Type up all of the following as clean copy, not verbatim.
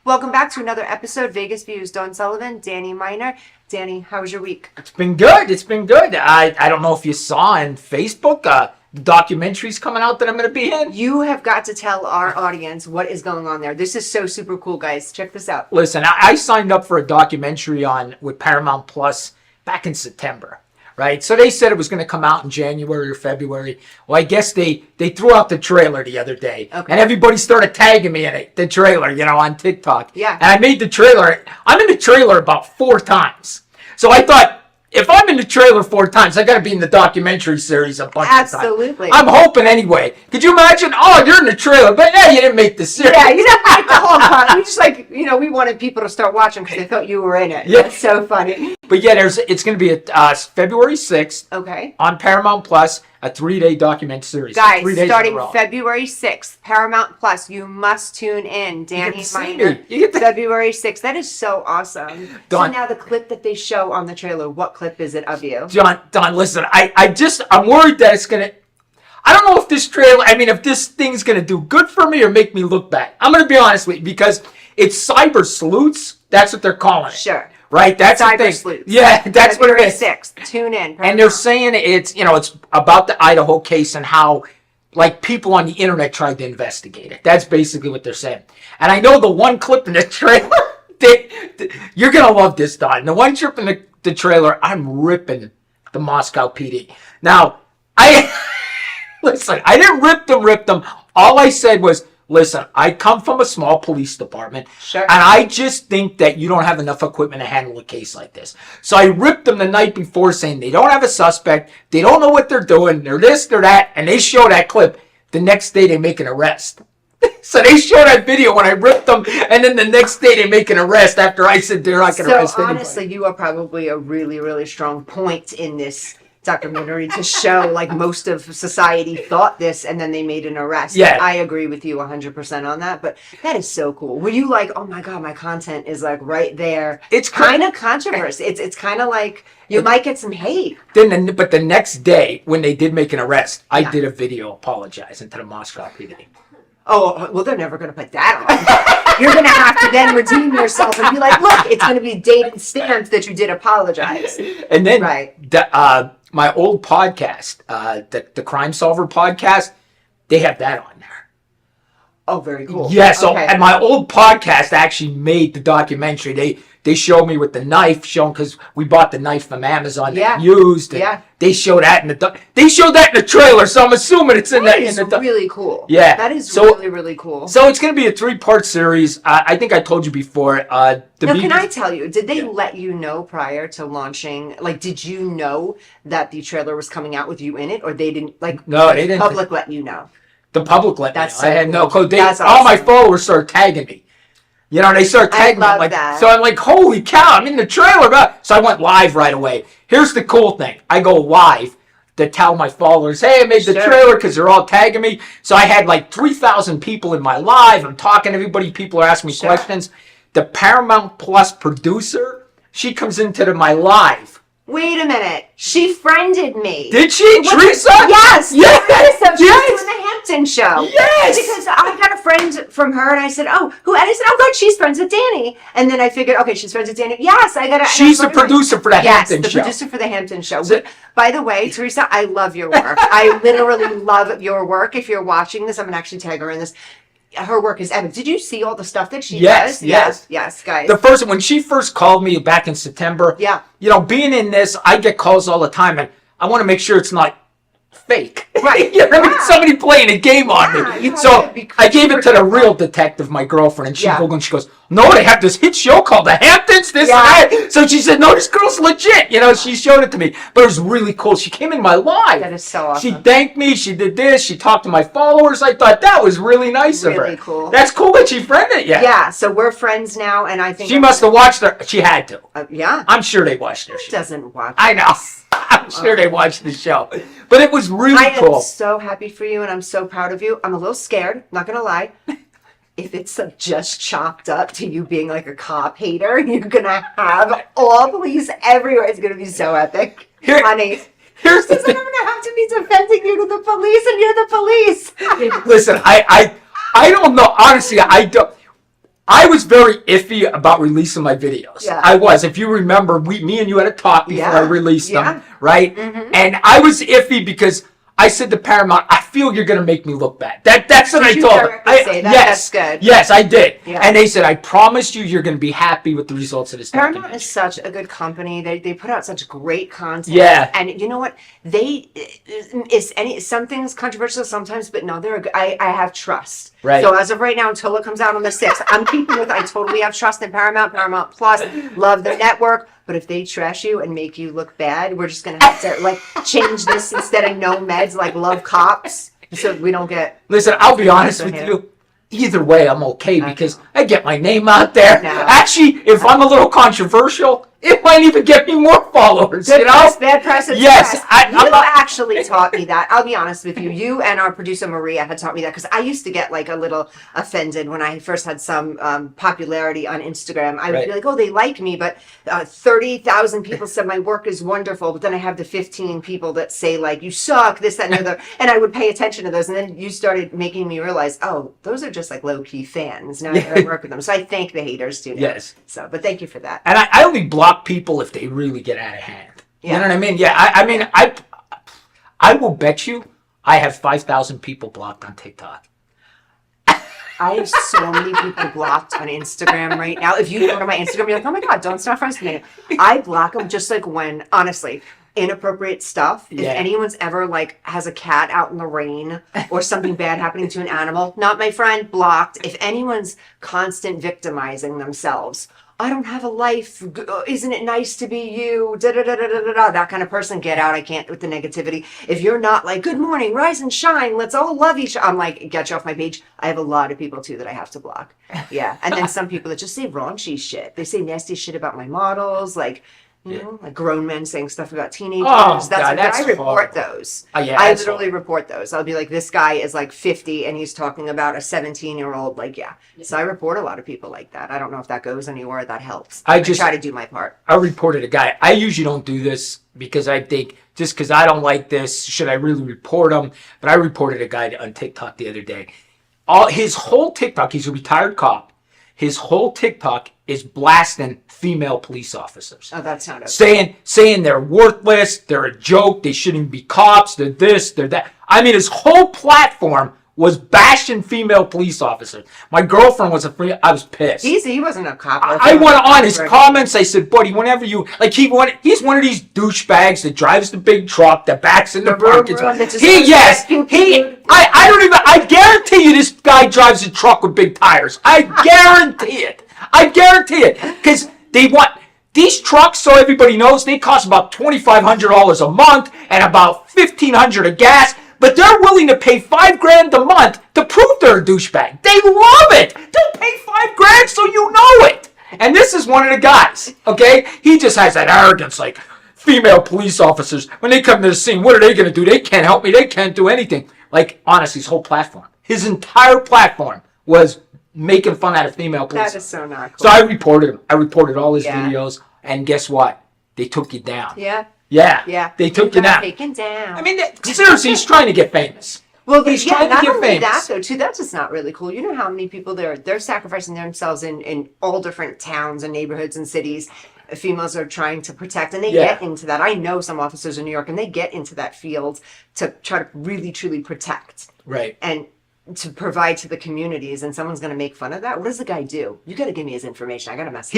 Welcome back to another episode, Vegas Views. Don Sullivan, Danny Miner. Danny, how was your week? It's been good. I don't know if you saw on Facebook, the documentary's coming out that I'm going to be in. You have got to tell our audience what is going on there. This is so super cool, guys. Check this out. Listen, I signed up for a documentary with Paramount Plus back in September, right? So they said it was going to come out in January or February. Well, I guess they threw out the trailer the other day. Okay. And everybody started tagging me in it, the trailer, on TikTok. Yeah. And I made the trailer. I'm in the trailer about 4 times. So I thought, if I'm in the trailer 4 times, I got to be in the documentary series a bunch of times. Absolutely. I'm hoping anyway. Could you imagine? Oh, you're in the trailer, but you didn't make the series. Yeah, you didn't make the whole time. We just we wanted people to start watching because they thought you were in it. Yeah. That's so funny. But it's going to be February 6th. Okay. On Paramount Plus, a 3-day documentary series. Guys, starting February 6th, Paramount Plus, you must tune in. Danny Miner. February 6th. That is so awesome. So now the clip that they show on the trailer, what clip is it of you? Don, listen, I'm worried that it's going to, I don't know if this trailer, if this thing's going to do good for me or make me look bad. I'm going to be honest with you because it's cyber sleuths. That's what they're calling it. Sure. Right? That's cyber sleuths. Yeah, that's what it is. 6th. Tune in. Paramount. And they're saying it's about the Idaho case and how people on the internet tried to investigate it. That's basically what they're saying. And I know the one clip in the trailer, you're going to love this, Don. The one clip in the trailer, I'm ripping the Moscow PD. Now, listen, I didn't rip them. All I said was, listen, I come from a small police department, sure, and I just think that you don't have enough equipment to handle a case like this. So I ripped them the night before saying they don't have a suspect, they don't know what they're doing, they're this, they're that, and they show that clip. The next day they make an arrest. So they show that video when I ripped them, and then the next day they make an arrest after I said they're not going to arrest anybody. So honestly, you are probably a really, really strong point in this documentary to show most of society thought this and then they made an arrest. Yeah. I agree with you 100% on that, but that is so cool. Were you like, oh my God, my content is right there? It's kind of controversy. It's kind of like you might get some hate. But the next day when they did make an arrest, I did a video apologizing to the Moscow PD. Oh, well, they're never going to put that on. You're going to have to then redeem yourself and be like, look, it's going to be dated stamped that you did apologize. And then my old podcast, the Crime Solver podcast, they have that on there. Oh, very cool. Yeah, so and my old podcast actually made the documentary. They showed me with the knife, because we bought the knife from Amazon that used. And they showed that in the trailer, so I'm assuming it's in that. That is really cool. Yeah. That is really, really cool. So it's going to be a 3-part series. I think I told you before. Now, can I tell you, did they let you know prior to launching? Did you know that the trailer was coming out with you in it, or they didn't? No, they didn't. The public let you know. The public let me know. So I had no clue. Awesome. All my followers started tagging me. They started tagging me. That. So I'm like, holy cow, I'm in the trailer. So I went live right away. Here's the cool thing. I go live to tell my followers, hey, I made the trailer because they're all tagging me. So I had 3,000 people in my live. I'm talking to everybody. People are asking me questions. The Paramount Plus producer, she comes into my live. Wait a minute. She friended me. Did she? Teresa? Yes. Yes. Teresa. She's doing the Hampton show. Yes. Because I got a friend from her and I said, oh, who? And I said, oh, God, she's friends with Danny. And then I figured, okay, she's friends with Danny. Yes, I got to. She's the producer for the Hampton show. Yes, the producer for the Hampton show. By the way, Teresa, I love your work. I literally love your work. If you're watching this, I'm going to actually tag her in this. Her work is epic. Did you see all the stuff that she does? Yes, guys. When she first called me back in September, being in this, I get calls all the time, and I want to make sure it's not fake. Right. Somebody playing a game on me. So I gave it to the real detective, my girlfriend, and she goes, no, they have this hit show called The Hamptons, this and that. So she said, no, this girl's legit. She showed it to me. But it was really cool. She came in my live. That is so awesome. She thanked me. She did this. She talked to my followers. I thought that was really nice of her. Really cool. That's cool that she friended you. Yeah, so we're friends now, and I think... She must have watched her. She had to. Yeah. I'm sure they watched her. Who doesn't watch I know. I'm sure they watched the show. But it was really cool. I am so happy for you, and I'm so proud of you. I'm a little scared, not going to lie. If it's just chopped up to you being a cop hater, you're going to have all police everywhere. It's going to be so epic. Honey. Here's the thing. I'm going to have to be defending you to the police, and you're the police. Listen, I don't know. Honestly, I don't. I was very iffy about releasing my videos. Yeah. I was. If you remember, me and you had a talk before I released them, right? Mm-hmm. And I was iffy because I said to Paramount, I feel you're going to make me look bad. That's what I told them. Say that? Yes, that's good. Yes, I did. Yeah. And they said, I promise you're going to be happy with the results of this Paramount documentary. is such a good company. They put out such great content. Yeah. And you know what? Some things controversial sometimes, but no, they're good. I have trust. Right. So as of right now, until it comes out on the 6th, I'm keeping with, I totally have trust in Paramount Plus, love their network. But if they trash you and make you look bad, we're just going to have to like change this instead of no meds, like love cops. So we don't get. Listen, I'll be honest with you. Either way, I'm okay because I get my name out there. No. Actually, if I'm a little controversial, it might even get me more followers. Good you know? press, bad press. It's Yes, press. I'm not- actually taught me that. I'll be honest with you. You and our producer Maria had taught me that because I used to get like a little offended when I first had some popularity on Instagram. I would be like, "Oh, they like me," but 30,000 people said my work is wonderful. But then I have the 15 people that say like, "You suck," this, that, and the other, and I would pay attention to those. And then you started making me realize, oh, those are just like low key fans. Now I gotta work with them. So I thank the haters too. Now. Yes. So, but thank you for that. And I only block people if they really get out of hand. Yeah. You know what I mean? Yeah. I mean, I will bet you I have 5,000 people blocked on TikTok. I have so many people blocked on Instagram right now. If you go to my Instagram, you're like, oh my God, don't stop friends with me. I block them just like when, honestly, inappropriate stuff. Yeah. If anyone's ever like has a cat out in the rain or something bad happening to an animal, not my friend, blocked. If anyone's constant victimizing themselves, I don't have a life. Isn't it nice to be you? Da, da, da, da, da, da, da. That kind of person, get out. I can't with the negativity. If you're not like, good morning, rise and shine, let's all love each other. I'm like, get you off my page. I have a lot of people too that I have to block. Yeah. And then some people that just say raunchy shit. They say nasty shit about my models. Like, you know, like grown men saying stuff about teenagers. Oh, I report horrible. those. Oh, yeah, I that's literally report those. I'll be like, this guy is like 50 and he's talking about a 17-year-old. Like, yeah. So I report a lot of people like that. I don't know if that goes anywhere. That helps. I try to do my part. I reported a guy. I usually don't do this because I think just because I don't like this, should I really report him? But I reported a guy on TikTok the other day. His whole TikTok, he's a retired cop. His whole TikTok is blasting female police officers. Oh, that's not okay. Saying they're worthless, they're a joke, they shouldn't be cops, they're this, they're that. I mean, his whole platform was bashing female police officers. My girlfriend was I was pissed. He wasn't a cop. I went on his comments. I said, buddy, whenever you, like, he's one of these douchebags that drives the big truck, that backs in the parking spot. I guarantee you this guy drives a truck with big tires. I guarantee it. Because these trucks, so everybody knows, they cost about $2,500 a month and about $1,500 of gas. But they're willing to pay $5,000 a month to prove they're a douchebag. They love it. They'll pay $5,000 so you know it. And this is one of the guys, okay? He just has that arrogance, like female police officers, when they come to the scene, what are they going to do? They can't help me. They can't do anything. Like, honestly, his whole platform, his entire platform was making fun out of female police. That is so not cool. So I reported him. I reported all his videos. And guess what? They took you down. Yeah. Yeah. They took you down. Taken down. I mean, seriously, he's trying to get famous. Well, he's trying to get famous. That though, too, that's just not really cool. You know how many people they're sacrificing themselves in all different towns and neighborhoods and cities. Females are trying to protect, and they get into that. I know some officers in New York, and they get into that field to try to really, truly protect. Right. And to provide to the communities, and someone's going to make fun of that. What does the guy do? You got to give me his information. I got to mess.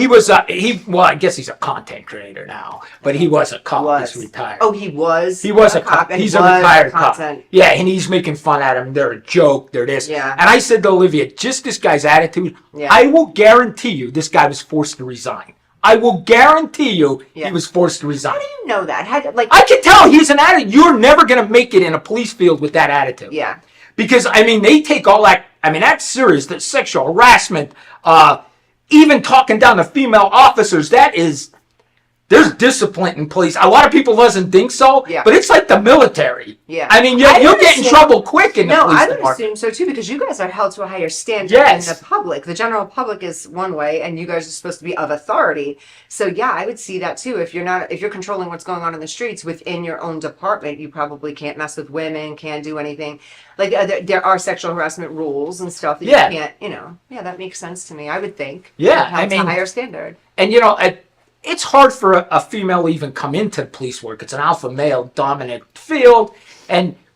Well, I guess he's a content creator now, but he was a cop. He's retired. Oh, he was. He was a cop. He's a retired cop. Yeah, and he's making fun at him. They're a joke. They're this. Yeah. And I said to Olivia, just this guy's attitude. Yeah. I will guarantee you, this guy was forced to resign. I will guarantee you, he was forced to resign. How do you know that? I can tell he's an attitude. You're never going to make it in a police field with that attitude. Yeah. Because, I mean, they take all that, I mean, that's serious, that sexual harassment, even talking down to female officers, that is There's discipline in police. A lot of people doesn't think so, Yeah. but it's like the military. Yeah. I mean, you'll get in trouble quick in the police I would department. assume so too, because you guys are held to a higher standard Yes. than the public. The general public is one way, and you guys are supposed to be of authority. So yeah, I would see that too. If you're controlling what's going on in the streets within your own department, you probably can't mess with women, can't do anything. Like there are sexual harassment rules and stuff that you can't. Yeah, that makes sense to me. I would think. Yeah, held to a higher standard. And it's hard for a female to even come into police work. It's an alpha male dominant field,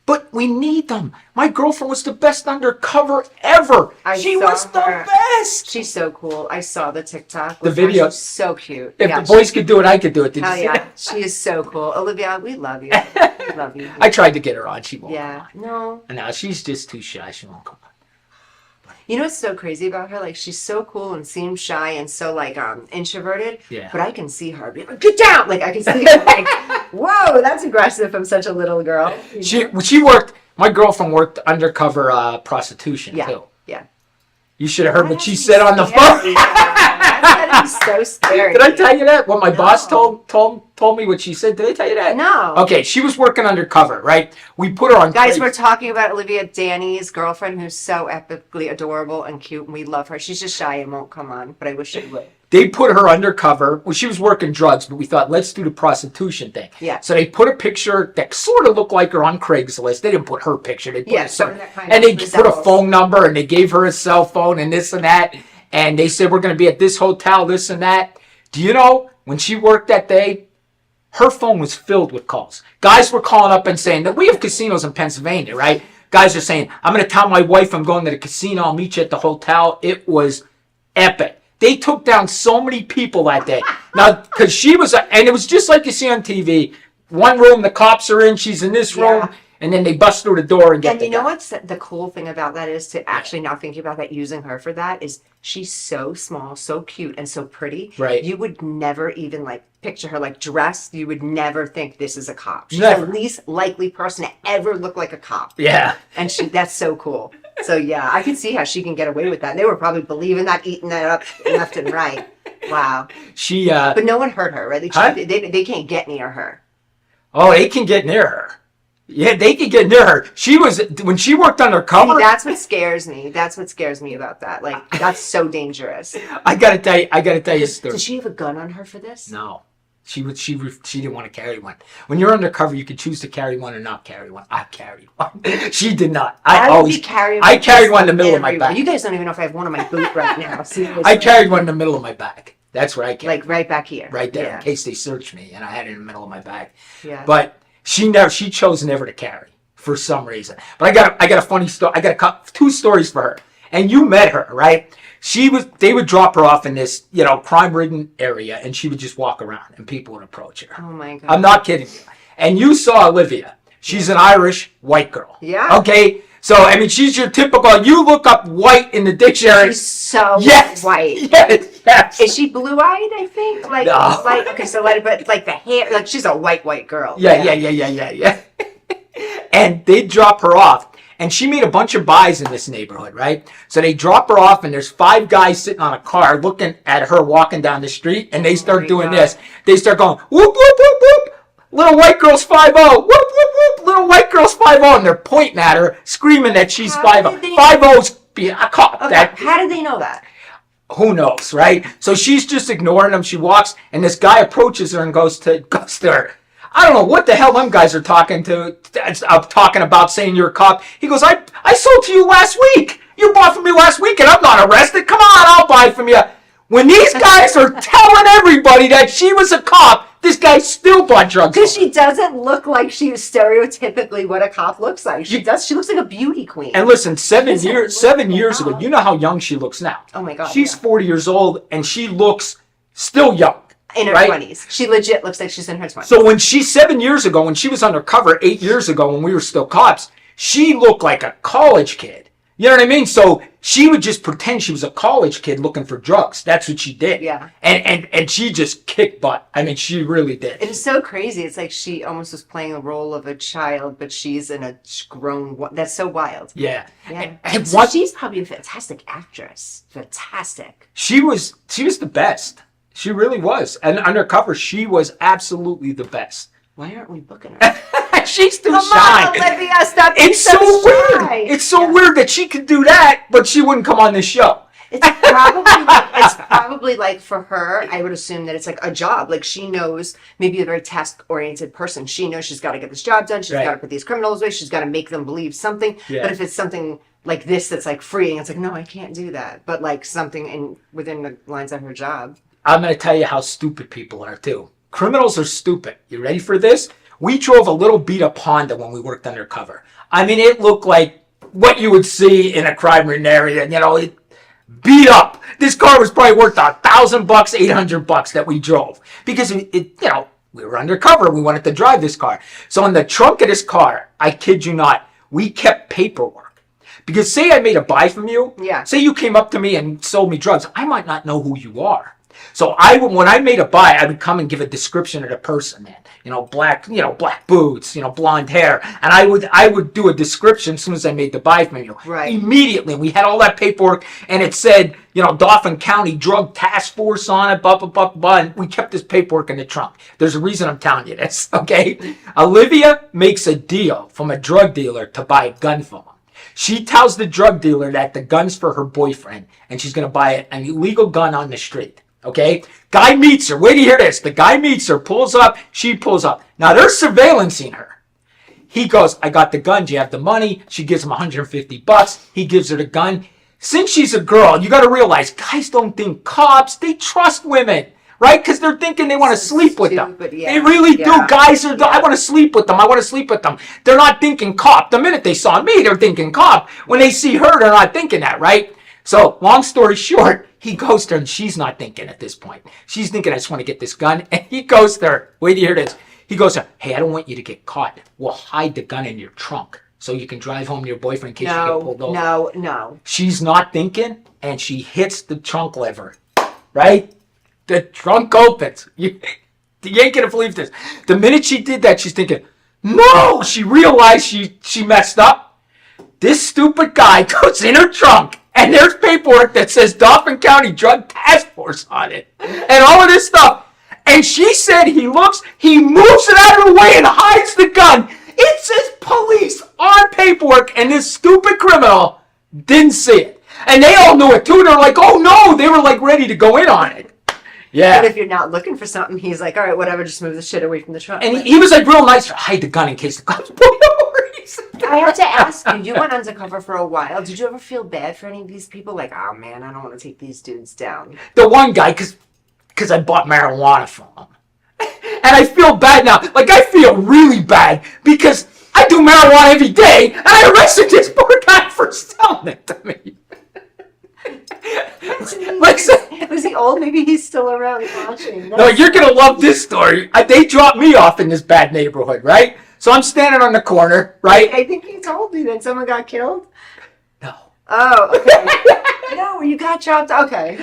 but we need them. My girlfriend was the best undercover ever. She was the best. She's so cool. I saw the TikTok. The video. She's so cute. If the boys could do it, I could do it. Did you see yeah. that? She is so cool. Olivia, we love you. We love you. I tried to get her on. She won't. Yeah. No. And now she's just too shy. She won't come on. You know what's so crazy about her? Like, she's so cool and seems shy and so like introverted. Yeah. But I can see her be like, get down! Like I can see her like, whoa, that's aggressive from such a little girl. She worked. My girlfriend worked undercover prostitution too. Yeah. You should have heard what she said on the phone. That's gotta be so scary. Did I tell you that? What my boss told me what she said. Did I tell you that? No. Okay, she was working undercover, right? We put her on. Guys, we're talking about Olivia, Danny's girlfriend, who's so epically adorable and cute, and we love her. She's just shy and won't come on, but I wish she would. They put her undercover. Well, she was working drugs, but we thought, let's do the prostitution thing. Yeah. So they put a picture that sort of looked like her on Craigslist. They didn't put her picture. They put and they put a phone number, and they gave her a cell phone and this and that. And they said, we're going to be at this hotel, this and that. Do you know, when she worked that day, her phone was filled with calls. Guys were calling up and saying that we have casinos in Pennsylvania, right? Guys are saying, I'm going to tell my wife I'm going to the casino. I'll meet you at the hotel. It was epic. They took down so many people that day. Now, because she was, and it was just like you see on TV. One room, the cops are in, she's in this room, and then they bust through the door and get the guy. And you know what's the cool thing about that is to actually now thinking about that, using her for that, is she's so small, so cute, and so pretty. Right. You would never even like picture her like dressed. You would never think this is a cop. She's Never. the least likely person to ever look like a cop. Yeah. And that's so cool. So yeah, I can see how she can get away with that. They were probably believing that, eating that up left and right. Wow. But no one hurt her, right? They can't get near her. Oh, they can get near her. Yeah, they can get near her. When she worked undercover. See, that's what scares me. That's what scares me about that. Like, that's so dangerous. I gotta tell you a story. Did she have a gun on her for this? No. She didn't want to carry one. When you're undercover, you can choose to carry one or not carry one. I carried one. She did not. I carried one in the middle of my back. You guys don't even know if I have one on my boot right now. Seriously. I carried one in the middle of my back. That's where I carried. Like right back here. Right there, in case they search me, and I had it in the middle of my back. Yeah. But she chose never to carry for some reason. But I got a funny story. I got two stories for her. And you met her, right? They would drop her off in this, crime-ridden area, and she would just walk around, and people would approach her. Oh my God. I'm not kidding you. And you saw Olivia. She's an Irish white girl. Yeah. Okay? So, I mean, she's your typical, you look up white in the dictionary. She's so white. Yes. Is she blue-eyed, I think? Like, no. Okay, so but like the hair, like she's a white girl. Yeah. And they'd drop her off. And she made a bunch of buys in this neighborhood, right? So they drop her off, and there's 5 guys sitting on a car looking at her walking down the street, and they start doing this. They start going, whoop, whoop, whoop, whoop. Little white girl's 5-0. Whoop, whoop, whoop. Little white girl's 5-0. And they're pointing at her, screaming that she's 5-0. 5-0's being a cop. Okay. How did they know that? Who knows, right? So she's just ignoring them. She walks, and this guy approaches her and goes to her. I don't know what the hell them guys are talking about, saying you're a cop. He goes, I sold to you last week. You bought from me last week, and I'm not arrested. Come on, I'll buy from you. When these guys are telling everybody that she was a cop, this guy still bought drugs. Because she doesn't look like she is stereotypically what a cop looks like. She looks like a beauty queen. And listen, 7 years ago, you know how young she looks now. Oh my God. She's 40 years old, and she looks still young. In her 20s. She legit looks like she's in her 20s. So 7 years ago, when she was undercover, 8 years ago, when we were still cops, she looked like a college kid. You know what I mean? So she would just pretend she was a college kid looking for drugs. That's what she did. Yeah. And she just kicked butt. I mean, she really did. It is so crazy. It's like she almost was playing the role of a child, but she's in a grown. That's so wild. Yeah. And so she's probably a fantastic actress. Fantastic. She was the best. She really was. And Undercover, she was absolutely the best. Why aren't we booking her? She's too Come shy. on, Olivia, stop being It's so so weird. shy. It's so weird that she could do that, but she wouldn't come on this show. It's probably like for her, I would assume that it's like a job. Like she knows, maybe a very task oriented person. She knows she's got to get this job done. She's Right. got to put these criminals away. She's got to make them believe something. Yeah. But if it's something like this that's like freeing, it's like, no, I can't do that. But like something within the lines of her job. I'm going to tell you how stupid people are, too. Criminals are stupid. You ready for this? We drove a little beat-up Honda when we worked undercover. I mean, it looked like what you would see in a crime ridden area. You know, it beat up. This car was probably worth $1,000, $800 that we drove. Because, you know, we were undercover. We wanted to drive this car. So in the trunk of this car, I kid you not, we kept paperwork. Because say I made a buy from you. Yeah. Say you came up to me and sold me drugs. I might not know who you are. So when I made a buy, I would come and give a description of the person, man. Black boots, blonde hair, and I would do a description as soon as I made the buy from you. Right. Immediately, we had all that paperwork, and it said, Dauphin County Drug Task Force on it, blah blah blah blah. And we kept this paperwork in the trunk. There's a reason I'm telling you this, okay? Olivia makes a deal from a drug dealer to buy a gun from him. She tells the drug dealer that the gun's for her boyfriend, and she's going to buy an illegal gun on the street. Okay? Guy meets her. Wait to hear this. The guy meets her, pulls up, she pulls up. Now they're surveillancing her. He goes, I got the gun. Do you have the money? She gives him $150. He gives her the gun. Since she's a girl, you got to realize guys don't think cops. They trust women. Right? Because they're thinking they want to sleep with them. Yeah. They really do. Guys are, I want to sleep with them. I want to sleep with them. They're not thinking cop. The minute they saw me, they're thinking cop. When they see her, they're not thinking that, right? So, long story short, he goes to her, and she's not thinking at this point. She's thinking, I just want to get this gun. And he goes to her. Wait to hear this. He goes to her, hey, I don't want you to get caught. We'll hide the gun in your trunk so you can drive home to your boyfriend in case you get pulled over. No. She's not thinking, and she hits the trunk lever. Right? The trunk opens. You ain't going to believe this. The minute she did that, she's thinking, no! She realized she messed up. This stupid guy goes in her trunk, and there's paperwork that says Dauphin County Drug Task Force on it. And all of this stuff. And she said he moves it out of the way and hides the gun. It says police on paperwork, and this stupid criminal didn't see it. And they all knew it too. They're like, oh no! They were like ready to go in on it. Yeah. But if you're not looking for something, he's like, all right, whatever, just move the shit away from the trunk. And he was like real nice. Hide the gun in case the cops pull you over. I have to ask you went undercover for a while. Did you ever feel bad for any of these people? Like, oh man, I don't want to take these dudes down. The one guy, because I bought marijuana from him. And I feel bad now. Like, I feel really bad because I do marijuana every day, and I arrested this poor guy for selling it to me. Was he old? Maybe he's still around watching. No, you're going to love this story. They dropped me off in this bad neighborhood, right? So I'm standing on the corner, right? I think he told me that someone got killed. No. Oh, okay. No, you got dropped. Okay.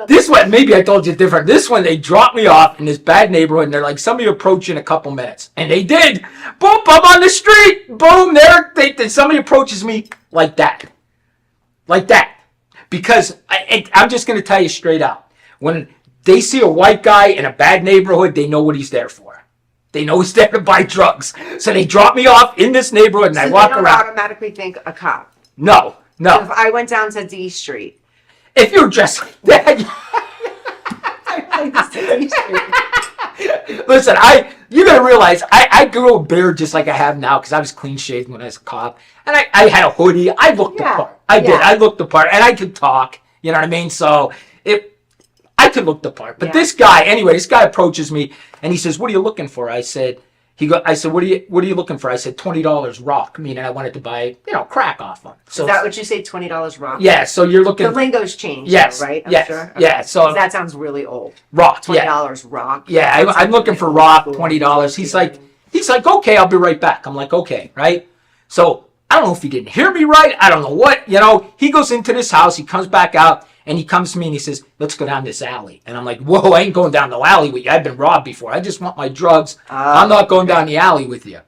This one, maybe I told you different. This one, they dropped me off in this bad neighborhood, and they're like, somebody approach you in a couple minutes. And they did. Boom, I'm on the street. Boom, there. Somebody approaches me like that. Like that. Because I'm just going to tell you straight out. When they see a white guy in a bad neighborhood, they know what he's there for. They know he's there to buy drugs. So they drop me off in this neighborhood, and I walk around. They don't automatically think a cop. No. So if I went down to D Street. If you're dressed like that. Listen, you gotta realize, I grew a beard just like I have now because I was clean shaven when I was a cop. And I had a hoodie. I looked the part. I did. I looked the part. And I could talk. You know what I mean? So I could look the part. But this guy approaches me and he says, what are you looking for? I said, what are you looking for? I said, $20 rock, meaning I wanted to buy, crack off him. So is that what you say, $20 rock? Yeah, so you're looking. The lingo's changed, yes, though, right? Yes, sure. Okay. Yeah. So that sounds really old. Rock, $20 rock. Yeah, I'm looking for rock, $20. He's like, okay, I'll be right back. I'm like, okay, right? So I don't know if he didn't hear me right. I don't know what, He goes into this house. He comes back out. And he comes to me and he says, let's go down this alley. And I'm like, whoa, I ain't going down the alley with you. I've been robbed before. I just want my drugs. I'm not going down the alley with you.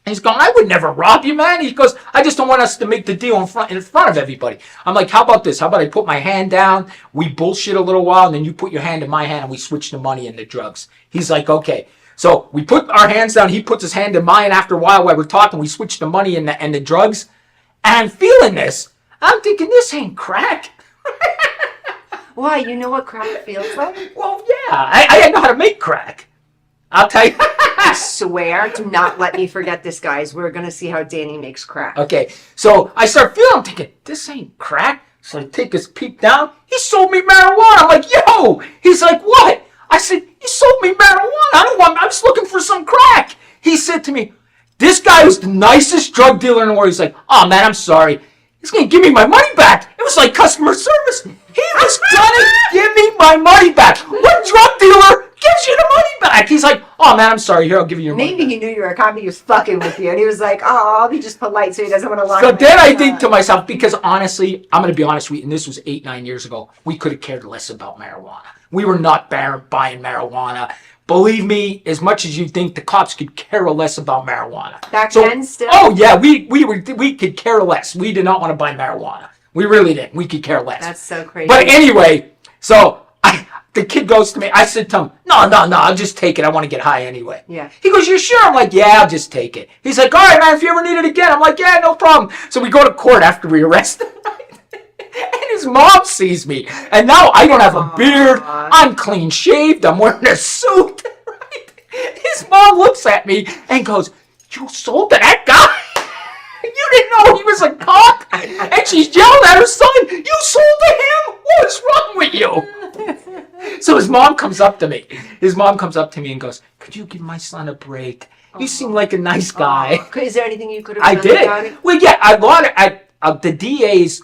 He's going, I would never rob you, man. He goes, I just don't want us to make the deal in front of everybody. I'm like, how about this? How about I put my hand down, we bullshit a little while, and then you put your hand in my hand, and we switch the money and the drugs. He's like, okay. So we put our hands down. He puts his hand in mine. After a while, while we're talking, we switch the money and the drugs. And I'm feeling this. I'm thinking, this ain't crack. Why? You know what crack feels like? Well, yeah. I know how to make crack. I'll tell you. I swear, do not let me forget this, guys. We're going to see how Danny makes crack. Okay, so I start feeling, I'm thinking, this ain't crack. So I take his peek down. He sold me marijuana. I'm like, yo. He's like, what? I said, he sold me marijuana. I'm just looking for some crack. He said to me, this guy was the nicest drug dealer in the world. He's like, oh, man, I'm sorry. He's going to give me my money back. It was like customer service. He was going to give me my money back. What drug dealer gives you the money back? He's like, oh, man, I'm sorry. Here, I'll give you your money back. Maybe he knew you were a cop and he was fucking with you. And he was like, oh, I'll be just polite so he doesn't want to lie. So then I think to myself, because honestly, I'm going to be honest with you, and this was 8-9 years ago, we could have cared less about marijuana. We were not buying marijuana. Believe me, as much as you think the cops could care less about marijuana. Back then still? Oh, yeah, we could care less. We did not want to buy marijuana. We really didn't. We could care less. That's so crazy. But anyway, so the kid goes to me. I said to him, no, I'll just take it. I want to get high anyway. Yeah. He goes, you sure? I'm like, yeah, I'll just take it. He's like, all right, man, if you ever need it again. I'm like, yeah, no problem. So we go to court after we arrest him. And his mom sees me. And now I don't have a beard. I'm clean shaved. I'm wearing a suit. Right? His mom looks at me and goes, you sold to that guy? You didn't know he was a cop? And she's yelling at her son, you sold to him? What's wrong with you? So his mom comes up to me. And goes, could you give my son a break? You seem like a nice guy. Is there anything you could have done about it? Well, yeah, the DA's,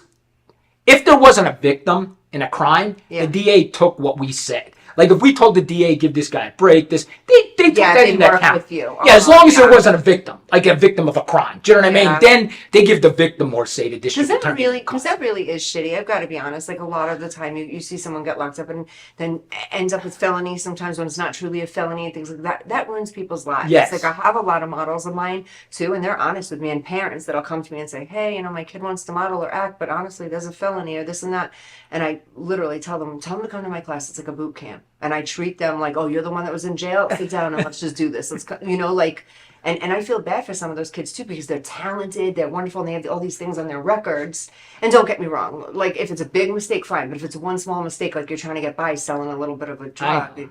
if there wasn't a victim in a crime, the DA took what we said. Like if we told the DA, give this guy a break, they took that into account. With you. Yeah, as long as there wasn't a victim, like a victim of a crime. Do you know what I mean? Then they give the victim more say to district attorney. Because that really is shitty. I've got to be honest. Like a lot of the time you see someone get locked up and then ends up with felony sometimes when it's not truly a felony and things like that. That ruins people's lives. Yes. Like I have a lot of models of mine too, and they're honest with me, and parents that'll come to me and say, hey, my kid wants to model or act, but honestly there's a felony or this and that. And I literally tell them to come to my class. It's like a boot camp. And I treat them like, oh, you're the one that was in jail? Sit down and let's just do this. And I feel bad for some of those kids too, because they're talented, they're wonderful, and they have all these things on their records. And don't get me wrong, like if it's a big mistake, fine. But if it's one small mistake, like you're trying to get by selling a little bit of a drug.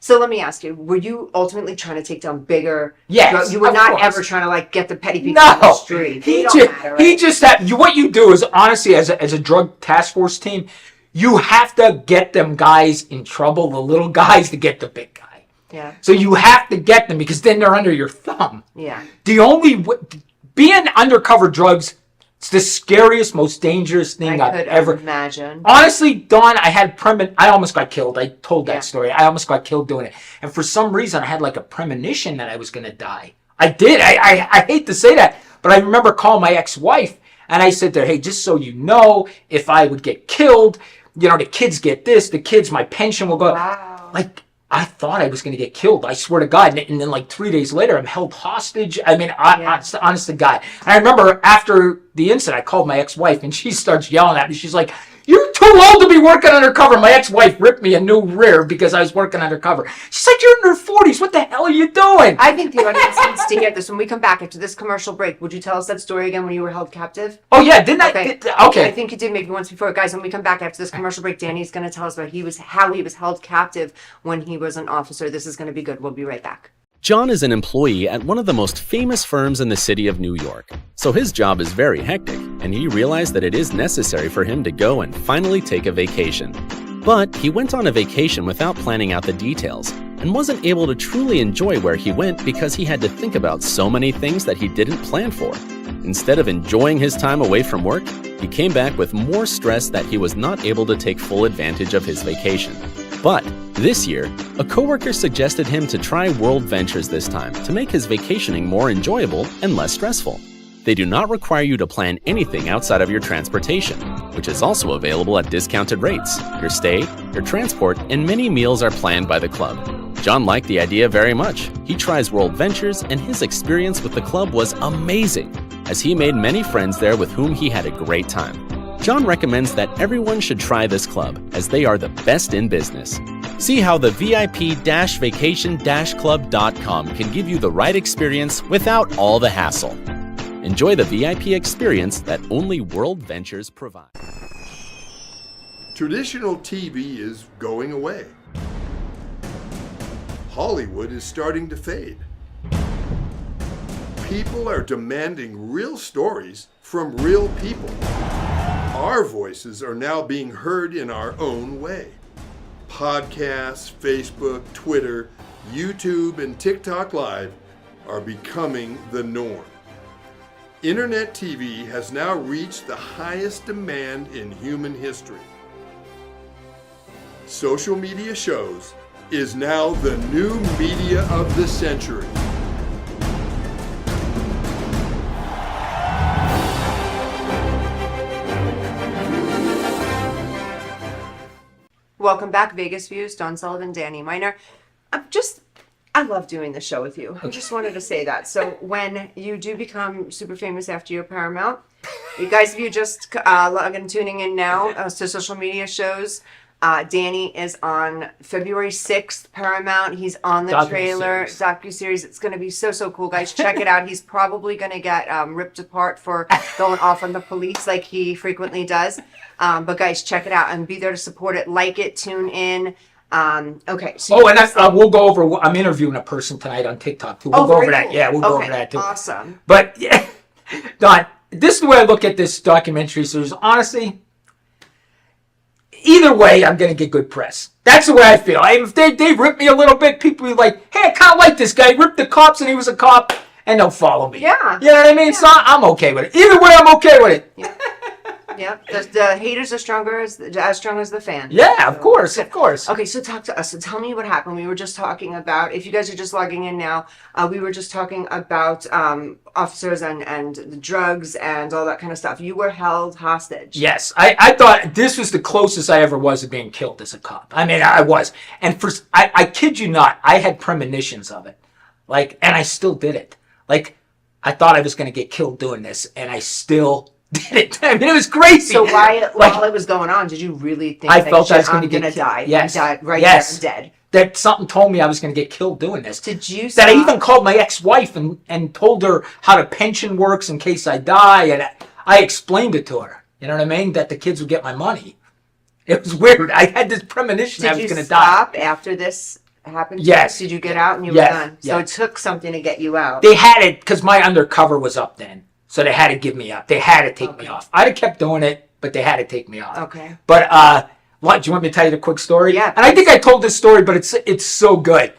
So let me ask you, were you ultimately trying to take down bigger drugs? You were not ever trying to like get the petty people on the street. What you do is honestly, as a drug task force team, you have to get them guys in trouble, the little guys, to get the big guy. Yeah. So you have to get them because then they're under your thumb. Yeah. Being undercover drugs, it's the scariest, most dangerous thing I've ever imagine. Honestly, Dawn, I almost got killed. I told that story. I almost got killed doing it. And for some reason, I had like a premonition that I was going to die. I did. I hate to say that, but I remember calling my ex-wife and I said to her, hey, just so you know, if I would get killed, the kids get this, my pension will go. Wow. Like, I thought I was going to get killed. I swear to God. And then like 3 days later, I'm held hostage. I mean, honest to God. And I remember after the incident, I called my ex-wife and she starts yelling at me. She's like, you're too old to be working undercover. My ex-wife ripped me a new rear because I was working undercover. She's like, you're in your 40s. What the hell are you doing? I think the audience needs to hear this. When we come back after this commercial break, would you tell us that story again when you were held captive? Oh, yeah. Didn't I? Okay. I think you did maybe once before. Guys, when we come back after this commercial break, Danny's going to tell us about how he was held captive when he was an officer. This is going to be good. We'll be right back. John is an employee at one of the most famous firms in the city of New York, so his job is very hectic, and he realized that it is necessary for him to go and finally take a vacation. But he went on a vacation without planning out the details, and wasn't able to truly enjoy where he went because he had to think about so many things that he didn't plan for. Instead of enjoying his time away from work, he came back with more stress that he was not able to take full advantage of his vacation. But this year, a coworker suggested him to try World Ventures this time to make his vacationing more enjoyable and less stressful. They do not require you to plan anything outside of your transportation, which is also available at discounted rates. Your stay, your transport, and many meals are planned by the club. John liked the idea very much. He tries World Ventures, and his experience with the club was amazing, as he made many friends there with whom he had a great time. John recommends that everyone should try this club, as they are the best in business. See how the VIP-vacation-club.com can give you the right experience without all the hassle. Enjoy the VIP experience that only World Ventures provides. Traditional TV is going away. Hollywood is starting to fade. People are demanding real stories from real people. Our voices are now being heard in our own way. Podcasts, Facebook, Twitter, YouTube, and TikTok Live are becoming the norm. Internet TV has now reached the highest demand in human history. Social media shows is now the new media of the century. Welcome back, Vegas Views. Dawn Sullivan, Danny Miner. I love doing the show with you. I just wanted to say that. So when you do become super famous after you're Paramount, you guys, if you just tuning in now to social media shows, Danny is on February 6th, Paramount. He's on the trailer, docuseries. It's going to be so cool, guys. Check it out. He's probably going to get ripped apart for going off on the police like he frequently does. But guys, check it out and be there to support it. Like it, tune in. Okay. So we'll go over. I'm interviewing a person tonight on TikTok too. We'll go over that. Cool. Yeah, we'll go over that too. Awesome. But yeah, Don, this is the way I look at this documentary series. Honestly, either way, I'm gonna get good press. That's the way I feel. If they rip me a little bit, people will be like, "Hey, I kind of like this guy. He ripped the cops, and he was a cop," and they'll follow me. Yeah. You know what I mean? Yeah. So I'm okay with it. Either way, I'm okay with it. Yeah. Yeah, the haters are as strong as the fans. Yeah, of course. Okay, so talk to us. So tell me what happened. We were just talking about, if you guys are just logging in now, we were just talking about officers and the drugs and all that kind of stuff. You were held hostage. Yes, I thought this was the closest I ever was to being killed as a cop. I mean, I was. And I kid you not, I had premonitions of it. And I still did it. I thought I was going to get killed doing this, and I still did it. I mean, it was crazy. So while it was going on, did you really think I felt I was going to get die? Yes. I'm dead right yes. there, I'm dead. That something told me I was going to get killed doing this. Did you? That I even called my ex-wife and told her how the pension works in case I die, and I explained it to her. You know what I mean? That the kids would get my money. It was weird. I had this premonition I was going to die. Did you stop after this happened? Yes. Did you get out and you were done? So it took something to get you out. They had it because my Undercover was up then. So they had to give me up. They had to take me off. I'd have kept doing it, but they had to take me off. Okay. But do you want me to tell you the quick story? Yeah. And I think I told this story, but it's so good.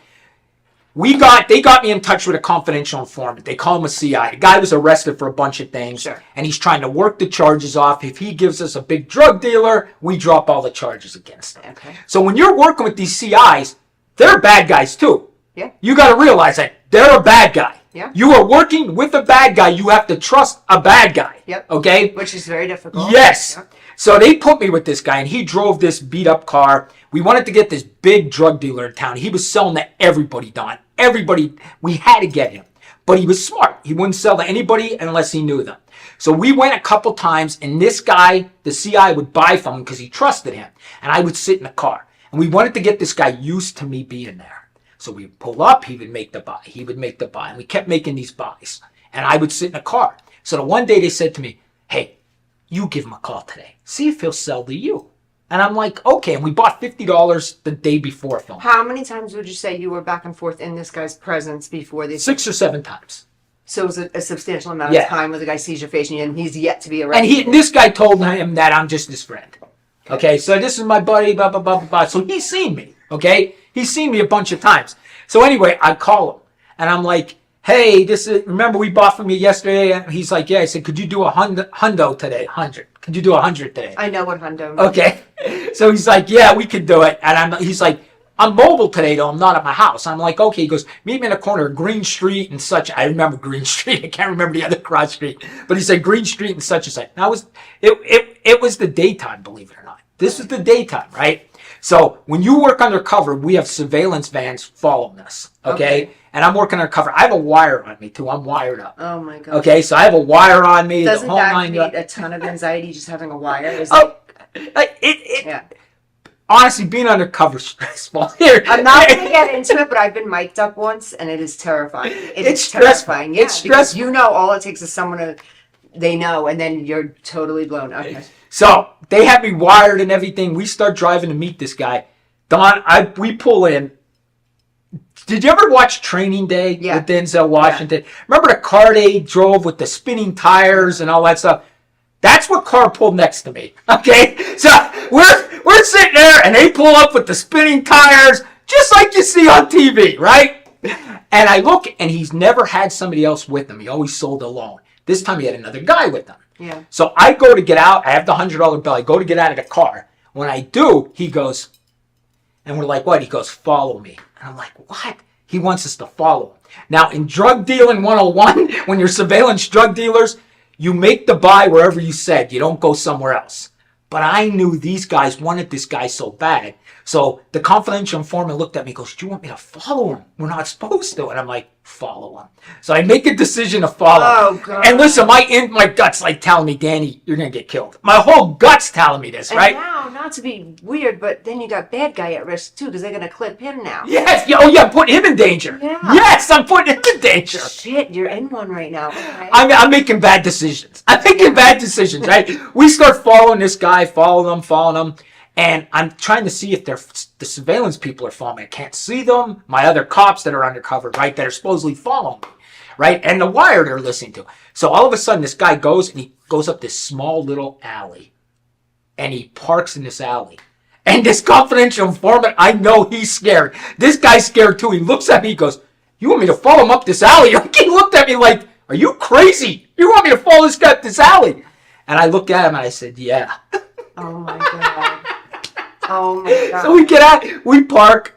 They got me in touch with a confidential informant. They call him a CI. The guy was arrested for a bunch of things. Sure. And he's trying to work the charges off. If he gives us a big drug dealer, we drop all the charges against him. Okay. So when you're working with these CIs, they're bad guys too. Yeah. You got to realize that they're a bad guy. Yeah. You are working with a bad guy. You have to trust a bad guy. Yep. Okay? Which is very difficult. Yes. Yep. So they put me with this guy, and he drove this beat-up car. We wanted to get this big drug dealer in town. He was selling to everybody, Don. Everybody. We had to get him. But he was smart. He wouldn't sell to anybody unless he knew them. So we went a couple times, and this guy, the CI, would buy from him because he trusted him. And I would sit in the car. And we wanted to get this guy used to me being there. So we would pull up, he would make the buy. He would make the buy. And we kept making these buys. And I would sit in a car. So the one day they said to me, "Hey, you give him a call today. See if he'll sell to you." And I'm like, okay. And we bought $50 the day before film. How many times would you say you were back and forth in this guy's presence before this? 6 or 7 times. So it was a substantial amount of time where the guy sees your face and he's yet to be arrested. And this guy told him that I'm just his friend. Okay, so this is my buddy, blah, blah, blah, blah, blah. So he's seen me, okay? He's seen me a bunch of times. So anyway, I call him, and I'm like, "Hey, remember we bought from you yesterday?" And he's like, "Yeah." I said, "Could you do a hundo today? 100. Could you do 100 today?" I know what hundo means. Okay. So he's like, "Yeah, we could do it." And he's like, "I'm mobile today, though. I'm not at my house." I'm like, "Okay." He goes, "Meet me in the corner of Green Street and such." I remember Green Street. I can't remember the other cross street. But he said Green Street and such and such. Now, it was the daytime, believe it or not. This was the daytime, right? So when you work undercover, we have surveillance vans following us. Okay. And I'm working undercover. I have a wire on me too. I'm wired up. Oh my god. Okay. So I have a wire on me. Doesn't the whole that nine create a ton of anxiety just having a wire? yeah. Honestly, being undercover is stressful. Here, I'm not going to get into it, but I've been mic'd up once, and it is terrifying. It's stressful. Terrifying. Yeah, It's stressful. You know, all it takes is someone to, they know, and then you're totally blown. Okay. So they have me wired and everything. We start driving to meet this guy. Don, we pull in. Did you ever watch Training Day with Denzel Washington? Yeah. Remember the car they drove with the spinning tires and all that stuff? That's what car pulled next to me. Okay, so we're sitting there, and they pull up with the spinning tires, just like you see on TV, right? And I look, and he's never had somebody else with him. He always sold alone. This time he had another guy with him. Yeah. So I go to get out. I have the $100 bill. I go to get out of the car. When I do, he goes, and we're like, what? He goes, follow me. And I'm like, what? He wants us to follow him. Now, in drug dealing 101, when you're surveillance drug dealers, you make the buy wherever you said. You don't go somewhere else. But I knew these guys wanted this guy so bad. So the confidential informant looked at me and goes, do you want me to follow him? We're not supposed to. And I'm like, follow him. So I make a decision to follow him. God. And listen, my gut's like telling me, Danny, you're going to get killed. My whole gut's telling me this, right? And now, not to be weird, but then you got bad guy at risk too, because they're going to clip him now. Yes. Oh, yeah, I'm putting him in danger. Yeah. Yes, I'm putting him in danger. Shit, you're in one right now. Okay. I'm making bad decisions. I'm making bad decisions, right? We start following this guy, following him. And I'm trying to see if the surveillance people are following me. I can't see them. My other cops that are undercover, right, that are supposedly following me, right? And the wire they're listening to. So all of a sudden, this guy goes, and he goes up this small little alley. And he parks in this alley. And this confidential informant, I know he's scared. This guy's scared too. He looks at me, he goes, you want me to follow him up this alley? He looked at me like, are you crazy? You want me to follow this guy up this alley? And I looked at him, and I said, yeah. Oh, my God. Oh my God. So we get out, we park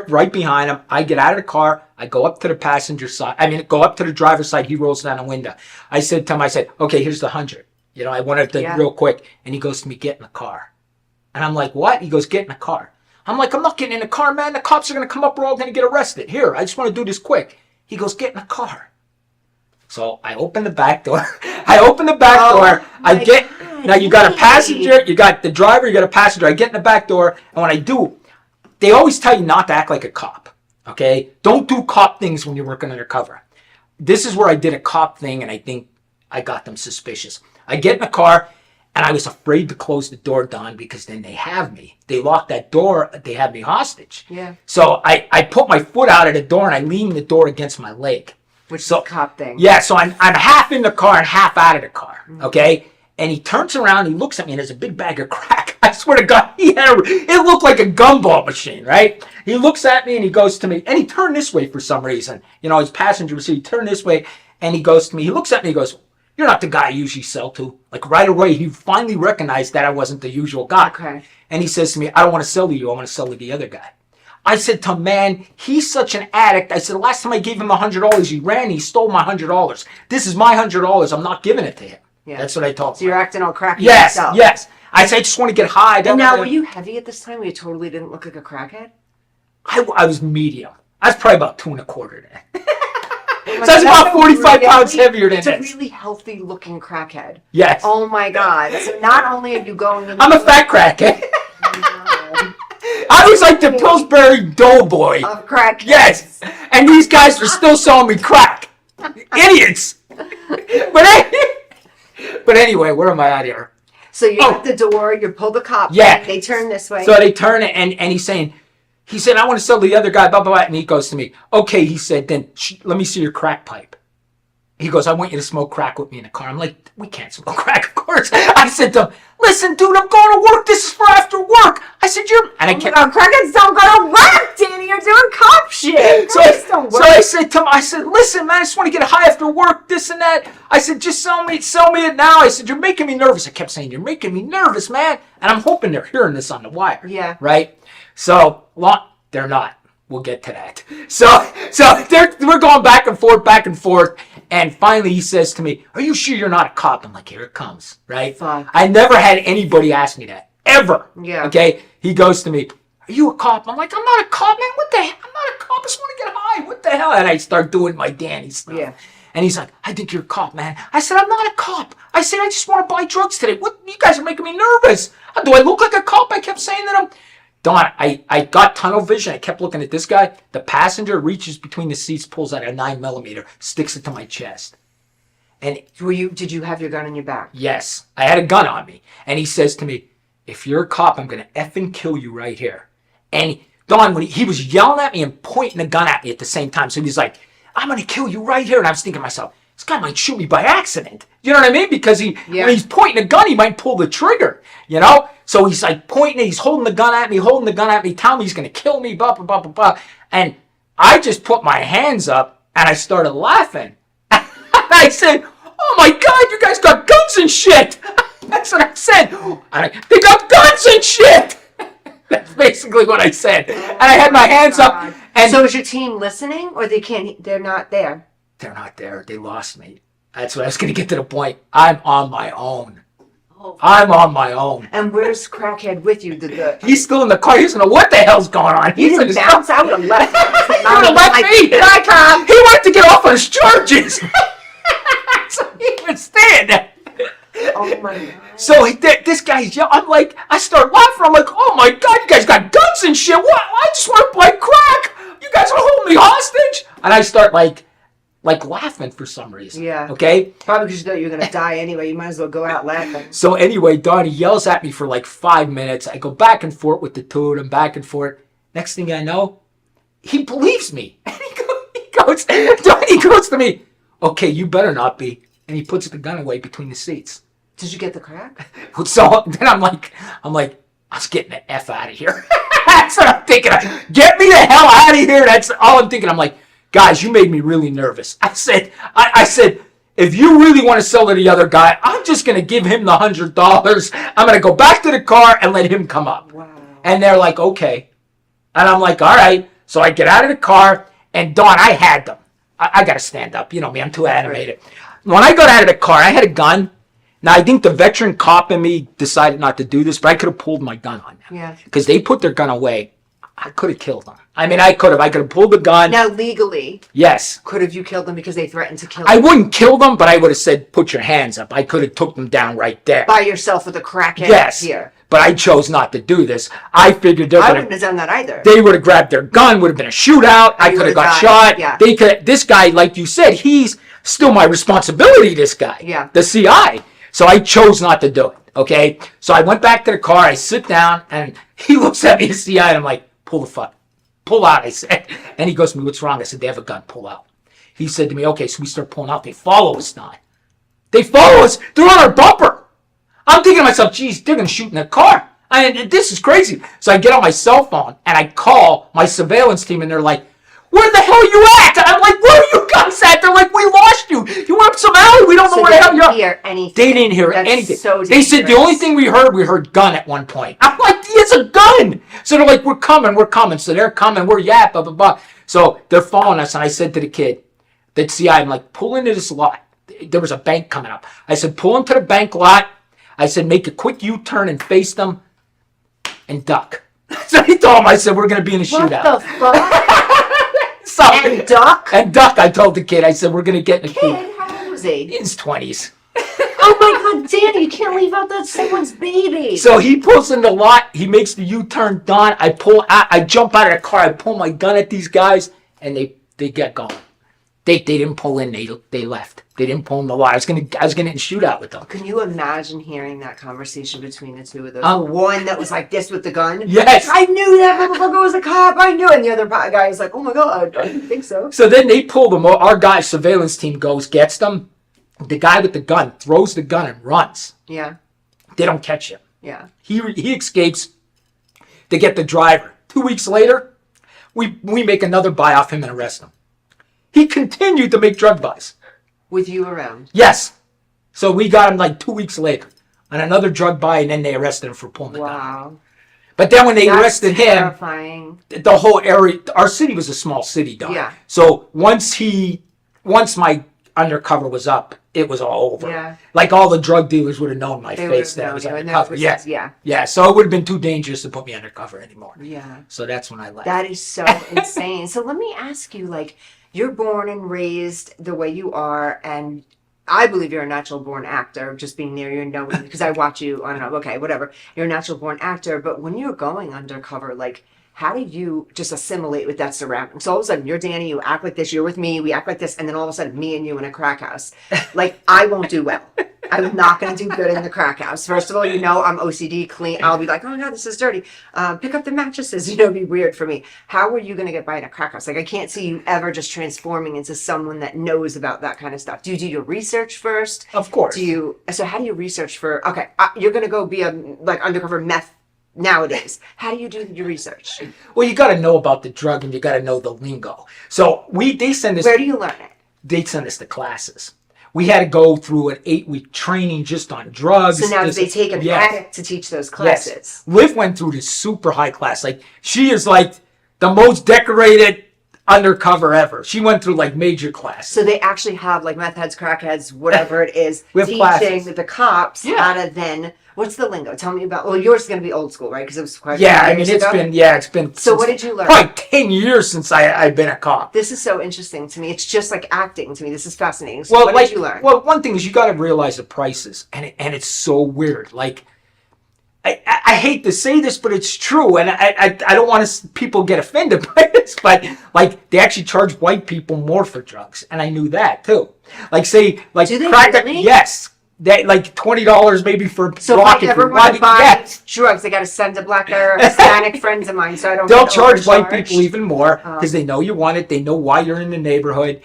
right behind him. I get out of the car. I go up to the passenger side. Go up to the driver's side. He rolls down the window. I said to him, okay, here's the 100. I wanted to real quick. And he goes to me, get in the car. And I'm like, what? He goes, get in the car. I'm like, I'm not getting in the car, man. The cops are going to come up. We're all going to get arrested. Here, I just want to do this quick. He goes, get in the car. So I open the back door. Now you got a passenger, you got the driver, you got a passenger. I get in the back door, and when I do, they always tell you not to act like a cop, okay? Don't do cop things when you're working undercover. This is where I did a cop thing, and I think I got them suspicious. I get in the car, and I was afraid to close the door, Don, because then they have me. They lock that door, they have me hostage. Yeah. So I put my foot out of the door, and I lean the door against my leg. Which is a cop thing. Yeah, so I'm half in the car and half out of the car, okay? And he turns around, he looks at me, and there's a big bag of crack. I swear to God, it looked like a gumball machine, right? He looks at me, and he goes to me, and he turned this way for some reason. His passenger seat, he turned this way, and he goes to me, he looks at me, he goes, you're not the guy I usually sell to. Like right away, he finally recognized that I wasn't the usual guy. Okay. And he says to me, I don't want to sell to you, I want to sell to the other guy. I said to him, man, he's such an addict. I said, the last time I gave him $100, he ran, he stole my $100. This is my $100. I'm not giving it to him. Yeah. That's what I told him. So you're acting all cracky yourself. Yes. I said, I just want to get high. And now, were you heavy at this time? You totally didn't look like a crackhead? I was medium. I was probably about 2.25 then. So I was about 45 pounds heavier than this. It's a really healthy looking crackhead. Yes. Oh my God. So not only are you going in... I'm a fat crackhead. I was like the Pillsbury Doughboy. Of crack. Yes. And these guys are still selling me crack. Idiots. But anyway, where am I at here? So you're at the door, you pull the cop. Yeah. They turn this way. So they turn it, and he said, I want to sell to the other guy, blah, blah, blah. And he goes to me, okay, he said, then let me see your crack pipe. He goes, I want you to smoke crack with me in the car. I'm like, we can't smoke crack, of course. I said to him, listen, dude, I'm going to work. This is for after work. I said, crackheads don't go to work, Danny. You're doing cop shit. So I said to him, listen, man, I just want to get high after work, this and that. I said, just sell me it now. I said, you're making me nervous. I kept saying, you're making me nervous, man. And I'm hoping they're hearing this on the wire. Yeah. Right? So, they're not. We'll get to that. So we're going back and forth. And finally he says to me, are you sure you're not a cop? I'm like, here it comes, right? Fuck. I never had anybody ask me that. Ever. Yeah. Okay? he goes to me, "Are you a cop?" I'm like, "I'm not a cop, man. What the hell? I'm not a cop. I just want to get high. What the hell?" And I start doing my Danny stuff. Yeah. And he's like, "I think you're a cop, man." I said, "I'm not a cop. I said, I just want to buy drugs today. What? You guys are making me nervous. Do I look like a cop?" I kept saying to him. Don, I got tunnel vision. I kept looking at this guy. The passenger reaches between the seats, pulls out a 9mm, sticks it to my chest. And Did you have your gun in your back? yes, I had a gun on me. And he says to me, "If you're a cop, I'm going to effing kill you right here." And Don, when he was yelling at me and pointing the gun at me at the same time. So he's like, "I'm going to kill you right here." And I was thinking to myself, this guy might shoot me by accident. You know what I mean? Because when he's pointing a gun, he might pull the trigger, you know? So he's like pointing, he's holding the gun at me, telling me he's going to kill me, blah, blah, blah, blah, blah. And I just put my hands up and I started laughing. I said, "Oh my God, you guys got guns and shit." That's what I said. They got guns and shit. That's basically what I said. And I had my hands up. And so is your team listening, or they're not there? They're not there. They lost me. That's what I was going to get to the point. I'm on my own. I'm on my own. And where's Crackhead with you? He's still in the car. He doesn't know what the hell's going on. He didn't bounce out of left. He would have left me. He wanted to get off on his charges. So he was staying there. Oh my God. So this guy's yelling. I start laughing. I'm like, "Oh my God, you guys got guns and shit. What? I just want to buy crack. You guys are holding me hostage." And I start like laughing for some reason. Yeah. Okay? Probably because you thought you were going to die anyway. You might as well go out laughing. So anyway, Donnie yells at me for like 5 minutes. I go back and forth with the two of them, back and forth. Next thing I know, he believes me. And Donnie goes to me, "Okay, you better not be." And he puts the gun away between the seats. Did you get the crack? So then I'm like, I was getting the F out of here. That's what I'm thinking. Get me the hell out of here. That's all I'm thinking. I'm like, "Guys, you made me really nervous." I said, "If you really want to sell to the other guy, I'm just going to give him the $100. I'm going to go back to the car and let him come up." Wow. And they're like, "Okay." And I'm like, "All right." So I get out of the car, and Dawn, I had them. I got to stand up. You know me, I'm too animated. When I got out of the car, I had a gun. Now, I think the veteran cop in me decided not to do this, but I could have pulled my gun on them. Yeah. Because they put their gun away. I could have killed them. I mean, I could have pulled the gun. Now, legally, Yes. could have you killed them because they threatened to kill I you? wouldn't kill them, but I would have said, "Put your hands up." I could have took them down right there. By yourself with a crackhead Yes. here. But I chose not to do this. I figured I wouldn't have done that either. they would have grabbed their gun, would have been a shootout. I you could have would've got died. shot. Yeah. They could. This guy, like you said, he's still my responsibility, this guy. Yeah. The CI. So I chose not to do it. Okay. So I went back to the car. I sit down, and he looks at me, the CI, and I'm like, pull out, I said. And he goes to me, "What's wrong?" I said, "They have a gun, pull out." He said to me, "Okay." So we start pulling out. They follow us now. They follow us. They're on our bumper. I'm thinking to myself, geez, they're going to shoot in the car. This is crazy. So I get on my cell phone and I call my surveillance team, and they're like, "Where the hell are you at?" I'm like, "Where are you guys at?" They're like, "We lost you. You went up some alley. We don't know where the hell you are." Hear anything. They didn't hear That's anything. So they said the only thing we heard gun at one point. I'm like, "It's a gun." So they're like, we're coming. So they're coming. We're blah, blah, blah. So they're following us. And I said to the kid, the CI, I'm like, "Pull into this lot." There was a bank coming up. I said, "Pull into the bank lot." I said, "Make a quick U-turn and face them and duck." So he told him, I said, "We're going to be in a What shootout." the fuck? So, And duck? And duck, I told the kid. I said, "We're going to get in a Kid, how old was he? In his 20s. Oh my God, Danny, you can't leave out that someone's baby. So he pulls in the lot. He makes the U-turn. Don, I jump out of the car. I pull my gun at these guys, and they get going. They didn't pull in. They left. They didn't pull in the lot. I was gonna shoot out with them. Can you imagine hearing that conversation between the two of those? The one that was like this with the gun. Yes. I knew that motherfucker was a cop. I knew. And the other guy is like, "Oh my God, I didn't think so." So then they pull them. Our guy, surveillance team, goes, gets them. The guy with the gun throws the gun and runs. Yeah. They don't catch him. Yeah. He escapes. They get the driver. 2 weeks later, we make another buy off him and arrest him. He continued to make drug buys. With you around. Yes. So we got him like 2 weeks later on another drug buy, and then they arrested him for pulling the gun. Wow. But then when they That's arrested terrifying. him, the whole area, our city was a small city, Don. Yeah. So once Undercover was up, it was all over. Yeah. Like all the drug dealers would have known my They face would that I have was known you, and undercover. that was- Yeah. yeah. Yeah. So it would have been too dangerous to put me undercover anymore. Yeah. So that's when I left. That is so insane. So let me ask you, like, you're born and raised the way you are, and I believe you're a natural born actor, just being near you and knowing, because I watch you, I don't know, okay, whatever. You're a natural born actor, but when you're going undercover, like, how do you just assimilate with that surrounding? So all of a sudden, you're Danny, you act like this, you're with me, we act like this, and then all of a sudden, me and you in a crack house. Like, I won't do well. I'm not going to do good in the crack house. First of all, you know, I'm OCD, clean. I'll be like, oh my God, this is dirty. Pick up the mattresses. You know, it'd be weird for me. How are you going to get by in a crack house? Like, I can't see you ever just transforming into someone that knows about that kind of stuff. Do you do your research first? Of course. So how do you research for, okay, you're going to go be a, like, undercover meth nowadays. How do you do your research? Well, you got to know about the drug and you got to know the lingo. So they send us. Where do you learn it? They send us to classes. We had to go through an 8-week training just on drugs. So now they take an Yes. addict to teach those classes. Yes. Liv went through this super high class. Like, she is like the most decorated undercover ever. She went through like major classes. So they actually have like meth heads, crackheads, whatever it is, We have teaching classes. the cops Yeah. how to then. What's the lingo? Tell me about. Well, yours is going to be old school, right? Because it was quite. Yeah, a few I mean, years it's ago. been. So since- what did you learn? Probably 10 years since I've been a cop. This is so interesting to me. It's just like acting to me. This is fascinating. So Well, what like, did you learn? well, one thing is you got to realize the prices, and it's so weird. Like, I hate to say this, but it's true, and I don't want people get offended by this, but like they actually charge white people more for drugs, and I knew that too. Like, say, like Do they crack, really? yes, they like $20 maybe for So rocket if I ever food. want to buy Yes. drugs, I got to send to black or Hispanic friends of mine, so I don't. They'll get charge white overcharged. people even more Oh. because they know you want it. They know why you're in the neighborhood.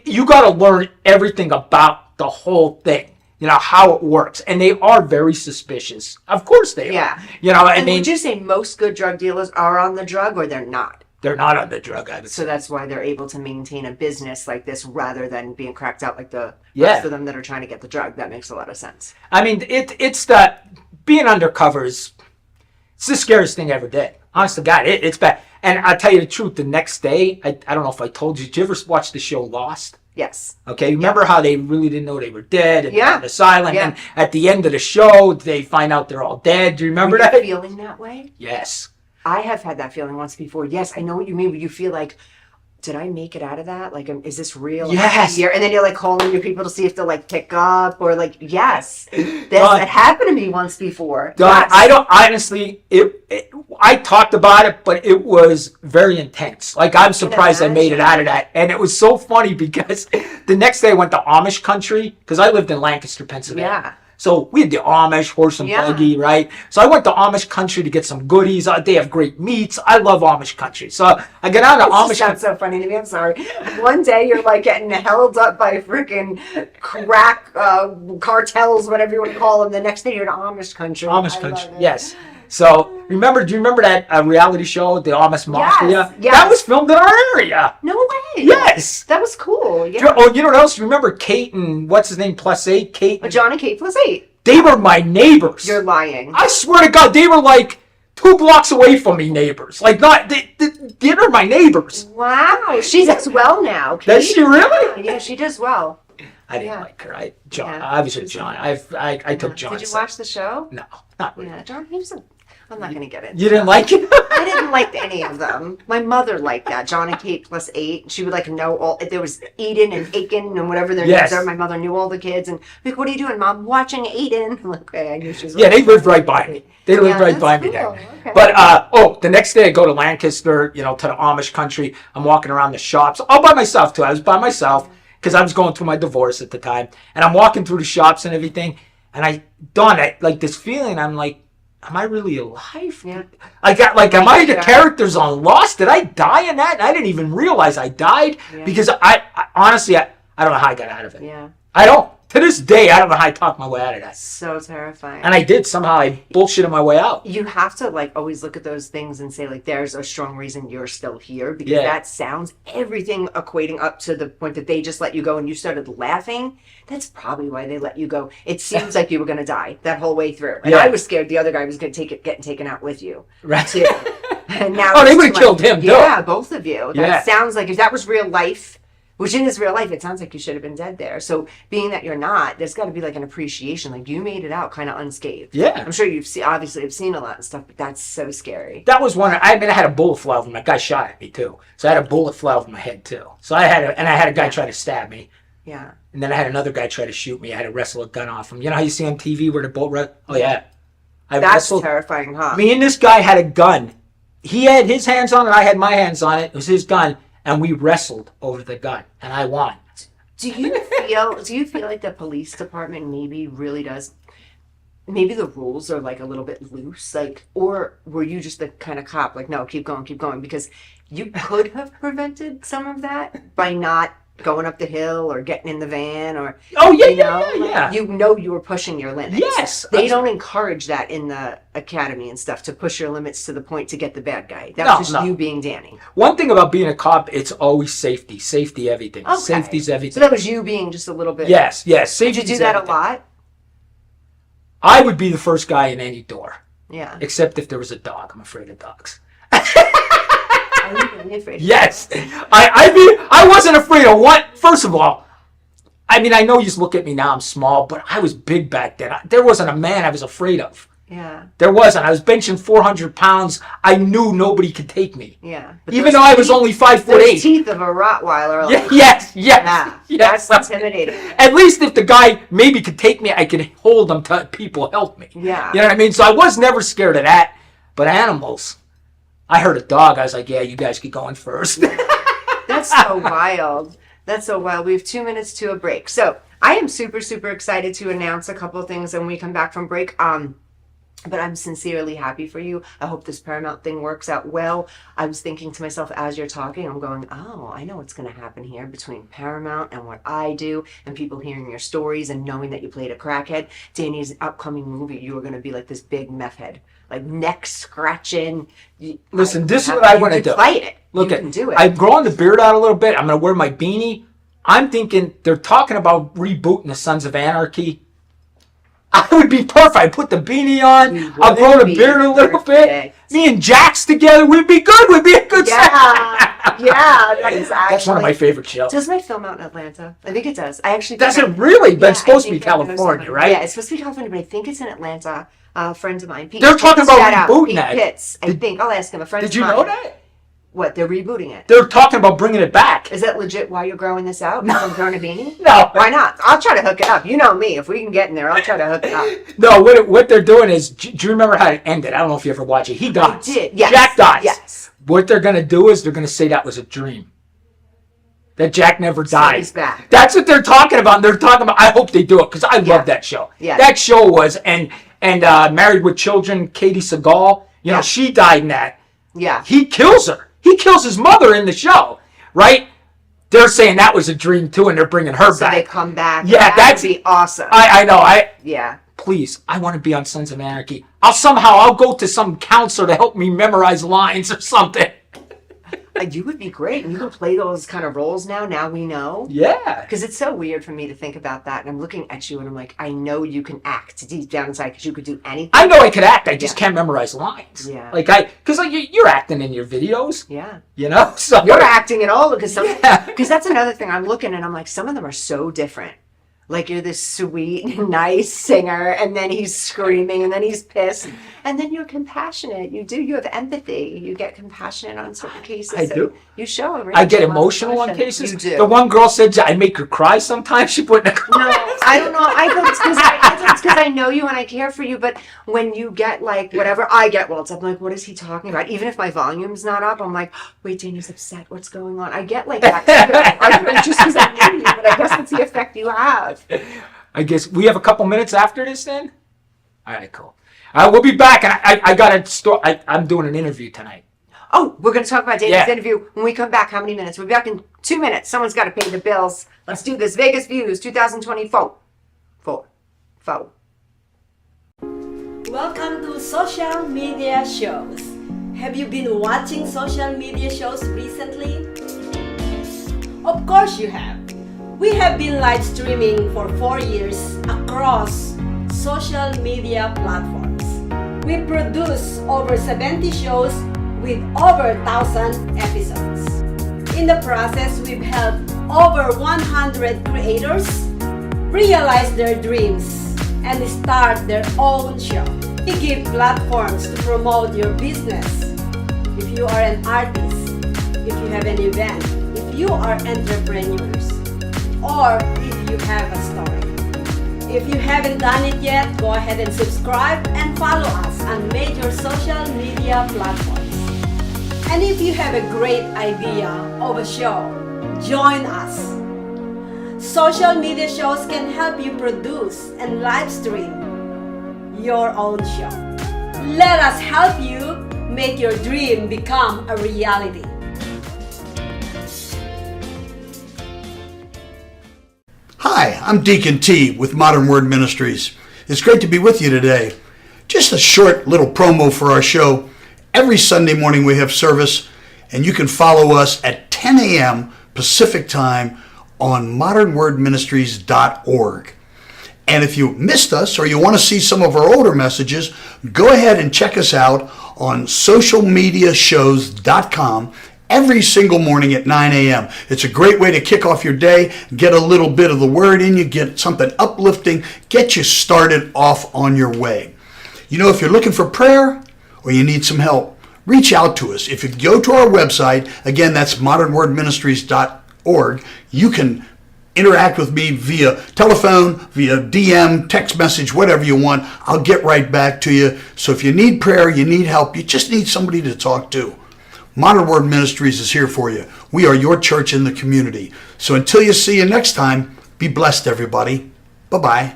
You got to learn everything about the whole thing. You know how it works, and they are very suspicious. Of course they Yeah. are. You know, I And mean, would you say most good drug dealers are on the drug, or they're not? they're not on the drug. I would So say. that's why they're able to maintain a business like this rather than being cracked out like the Yeah. rest of them that are trying to get the drug. That makes a lot of sense. I mean, it's that being undercover is it's the scariest thing I ever did. Honest to God, it's bad. And I'll tell you the truth. The next day, I don't know if I told you. Did you ever watch the show Lost? Yes. Okay, remember how they really didn't know they were dead and Yeah. on the silent, Yeah. and at the end of the show, they find out they're all dead. Do you remember Were you that? feeling that way? Yes. I have had that feeling once before. Yes, I know what you mean. Where you feel like, did I make it out of that? Like, is this real? Yes. And then you're like calling your people to see if they'll like pick up or like, yes, But- that happened to me once before. God, Yes. I don't honestly. I talked about it, but it was very intense. Like, I'm surprised I made it out of that, and it was so funny because the next day I went to Amish country because I lived in Lancaster, Pennsylvania. Yeah. So we had the Amish horse and Yeah. buggy, right? So I went to Amish country to get some goodies. They have great meats. I love Amish country. So I get out of This Amish sounds country. so funny to me. I'm sorry. One day you're like getting held up by freaking crack cartels, whatever you want to call them. The next day you're in Amish country. Amish I country, love it. yes. So do you remember that reality show, the Amish Mafia? yes. That was filmed in our area. No way. Yes. That was cool. Yeah. Oh, you know what else? Remember Kate and what's his name? +8, Kate. John and Kate plus 8. They were my neighbors. You're lying. I swear to God, they were like 2 blocks away from me, neighbors. Like, not they were my neighbors. Wow. She does well now. Kate. Does she really? Yeah, she does well. I didn't Yeah. like her. I Yeah. was with John. I took John. Did you watch the show? No, not really. Yeah, John, he was I'm not going to get it. You didn't like it? I didn't like any of them. My mother liked that. John and Kate plus 8. She would like know all. There was Eden and Aiken and whatever their Yes. names are. My mother knew all the kids. And like, what are you doing, Mom? Watching Aiden. I'm like, okay, I knew she was. Yeah, they lived right by me. They lived Yeah, right by that's me there. cool. Okay. But the next day I go to Lancaster, to the Amish country. I'm walking around the shops all by myself too. I was by myself because I was going through my divorce at the time, and I'm walking through the shops and everything, and I like this feeling. I'm like, am I really alive? Yeah. Am I the Yeah. characters on Lost? Did I die in that? And I didn't even realize I died Yeah. because I honestly I don't know how I got out of it. Yeah. I don't. To this day, I don't know how I talked my way out of that. So terrifying. And I did somehow. I bullshitted my way out. You have to like always look at those things and say like there's a strong reason you're still here because Yeah. that sounds everything equating up to the point that they just let you go and you started laughing. That's probably why they let you go. It seems like you were gonna die that whole way through. And Yeah. I was scared the other guy was gonna getting taken out with you. Right. Too. And now Oh, they it's would've too killed much. him, too. Yeah, both of you. That Yeah. sounds like if that was real life, Which in his real life, it sounds like you should have been dead there. So being that you're not, there's got to be like an appreciation. Like you made it out kind of unscathed. Yeah. I'm sure obviously have seen a lot of stuff, but that's so scary. That was one. I had a bullet fly over my guy shot at me too. So I had a bullet fly over my head too. So I had a guy try to stab me. Yeah. And then I had another guy try to shoot me. I had to wrestle a gun off him. You know how you see on TV where the boat oh yeah. That's terrifying, huh? Me and this guy had a gun. He had his hands on it. I had my hands on it. It was his gun. And we wrestled over the gun, and I won. Do you feel like the police department maybe really does? Maybe the rules are like a little bit loose, like, or were you just the kind of cop like, no, keep going, because you could have prevented some of that by not going up the hill or getting in the van or you know you were pushing your limits. Yes, they don't encourage that in the academy and stuff, to push your limits to the point to get the bad guy. That was just you being Danny. One thing about being a cop, it's always safety everything. Okay. Safety's everything. So that was you being just a little bit. Yes safety. Did you do that everything. A lot? I would be the first guy in any door. Yeah. Except if there was a dog. I'm afraid of dogs. Are you really afraid? Yes. I wasn't afraid of what. First of all, I mean, I know you look at me now, I'm small, but I was big back then. There wasn't a man I was afraid of. Yeah. There wasn't. I was benching 400 pounds. I knew nobody could take me. Yeah. Even though I was only 5'8". The teeth of a Rottweiler are like, yes. That's intimidating. At least if the guy maybe could take me, I could hold him till people help me. Yeah. You know what I mean? So I was never scared of that. But animals, I heard a dog. I was like, yeah, you guys get going first. That's so wild. That's so wild. We have 2 minutes to a break. So I am super, super excited to announce a couple of things when we come back from break. But I'm sincerely happy for you. I hope this Paramount thing works out well. I was thinking to myself as you're talking, I'm going, oh, I know what's going to happen here between Paramount and what I do and people hearing your stories and knowing that you played a crackhead. Danny's upcoming movie, you are going to be like this big meth head, like neck scratching. Listen, this is what I want to do. Play it. Look, you can do it. I'm growing the beard out a little bit. I'm going to wear my beanie. I'm thinking they're talking about rebooting the Sons of Anarchy. I would be perfect. I put the beanie on. I'll grow the beard a little bit. Me and Jax together, we'd be good. We'd be a good set. That is actually. That's one of my favorite shows. Does my film out in Atlanta? I think it does. I actually. Does it really? But it's supposed to be California, right? Yeah, it's supposed to be California, but I think it's in Atlanta. Friends of mine. Pete, they're talking about rebooting Pete that. Pitts, I think. I'll ask him. A friend of mine. Did you know that? What, they're rebooting it? They're talking about bringing it back. Is that legit why you're growing this out? No. I'm growing a beanie? No. Why not? I'll try to hook it up. You know me. If we can get in there, I'll try to hook it up. No, what they're doing is, do you remember how it ended? I don't know if you ever watched it. He dies. I did, yes. Jack dies. Yes. What they're going to do is they're going to say that was a dream. That Jack never died. He's back. That's what they're talking about. And they're talking about, I hope they do it, because I love that show. Yeah. That show was, and Married with Children, Katie Seagal, you know, she died in that. Yeah. He kills her. He kills his mother in the show, right? They're saying that was a dream too, and they're bringing her back. So they come back. Yeah, that would be awesome. I know. Yeah. Please, I want to be on Sons of Anarchy. I'll go to some counselor to help me memorize lines or something. You would be great. And you can play those kind of roles now. Now we know. Yeah. Because it's so weird for me to think about that. And I'm looking at you and I'm like, I know you can act deep down inside because you could do anything. I know I could act. I just can't memorize lines. Yeah. Because you're acting in your videos. Yeah. You know? So you're acting in all because that's another thing. I'm looking and I'm like, some of them are so different. Like you're this sweet, nice singer, and then he's screaming, and then he's pissed, and then you're compassionate. You have empathy. You get compassionate on certain cases. I do. You show it. I get emotional on cases. You do. The one girl said I make her cry sometimes. She put in a No, I don't know. I think it's because I know you and I care for you. But when you get like whatever I get, well, it's I'm like, what is he talking about? Even if my volume's not up, I'm like, wait, Danny's upset. What's going on? I get like that. Just because I know you, but I guess that's the effect you have. I guess we have a couple minutes after this then? All right, cool. We'll be back, and I got I'm doing an interview tonight. Oh, we're going to talk about Danny's interview when we come back. How many minutes? We'll be back in 2 minutes. Someone's got to pay the bills. Let's do this. Vegas Views 2024. Welcome to Social Media Shows. Have you been watching social media shows recently? Of course you have. We have been live streaming for 4 years across social media platforms. We produce over 70 shows with over 1,000 episodes. In the process, we've helped over 100 creators realize their dreams and start their own show. We give platforms to promote your business. If you are an artist, if you have an event, if you are entrepreneurs, or if you have a story. If you haven't done it yet, go ahead and subscribe and follow us on major social media platforms. And if you have a great idea of a show, join us. Social media shows can help you produce and live stream your own show. Let us help you make your dream become a reality. Hi, I'm Deacon T with Modern Word Ministries. It's great to be with you today. Just a short little promo for our show. Every Sunday morning we have service, and you can follow us at 10 a.m. Pacific Time on modernwordministries.org. And if you missed us or you want to see some of our older messages, go ahead and check us out on socialmediashows.com every single morning at 9 a.m. It's a great way to kick off your day, get a little bit of the word in you, get something uplifting, get you started off on your way. You know, if you're looking for prayer or you need some help, reach out to us. If you go to our website, again, that's modernwordministries.org, you can interact with me via telephone, via DM, text message, whatever you want. I'll get right back to you. So if you need prayer, you need help, you just need somebody to talk to, Modern Word Ministries is here for you. We are your church in the community. So until you see you next time, be blessed, everybody. Bye-bye.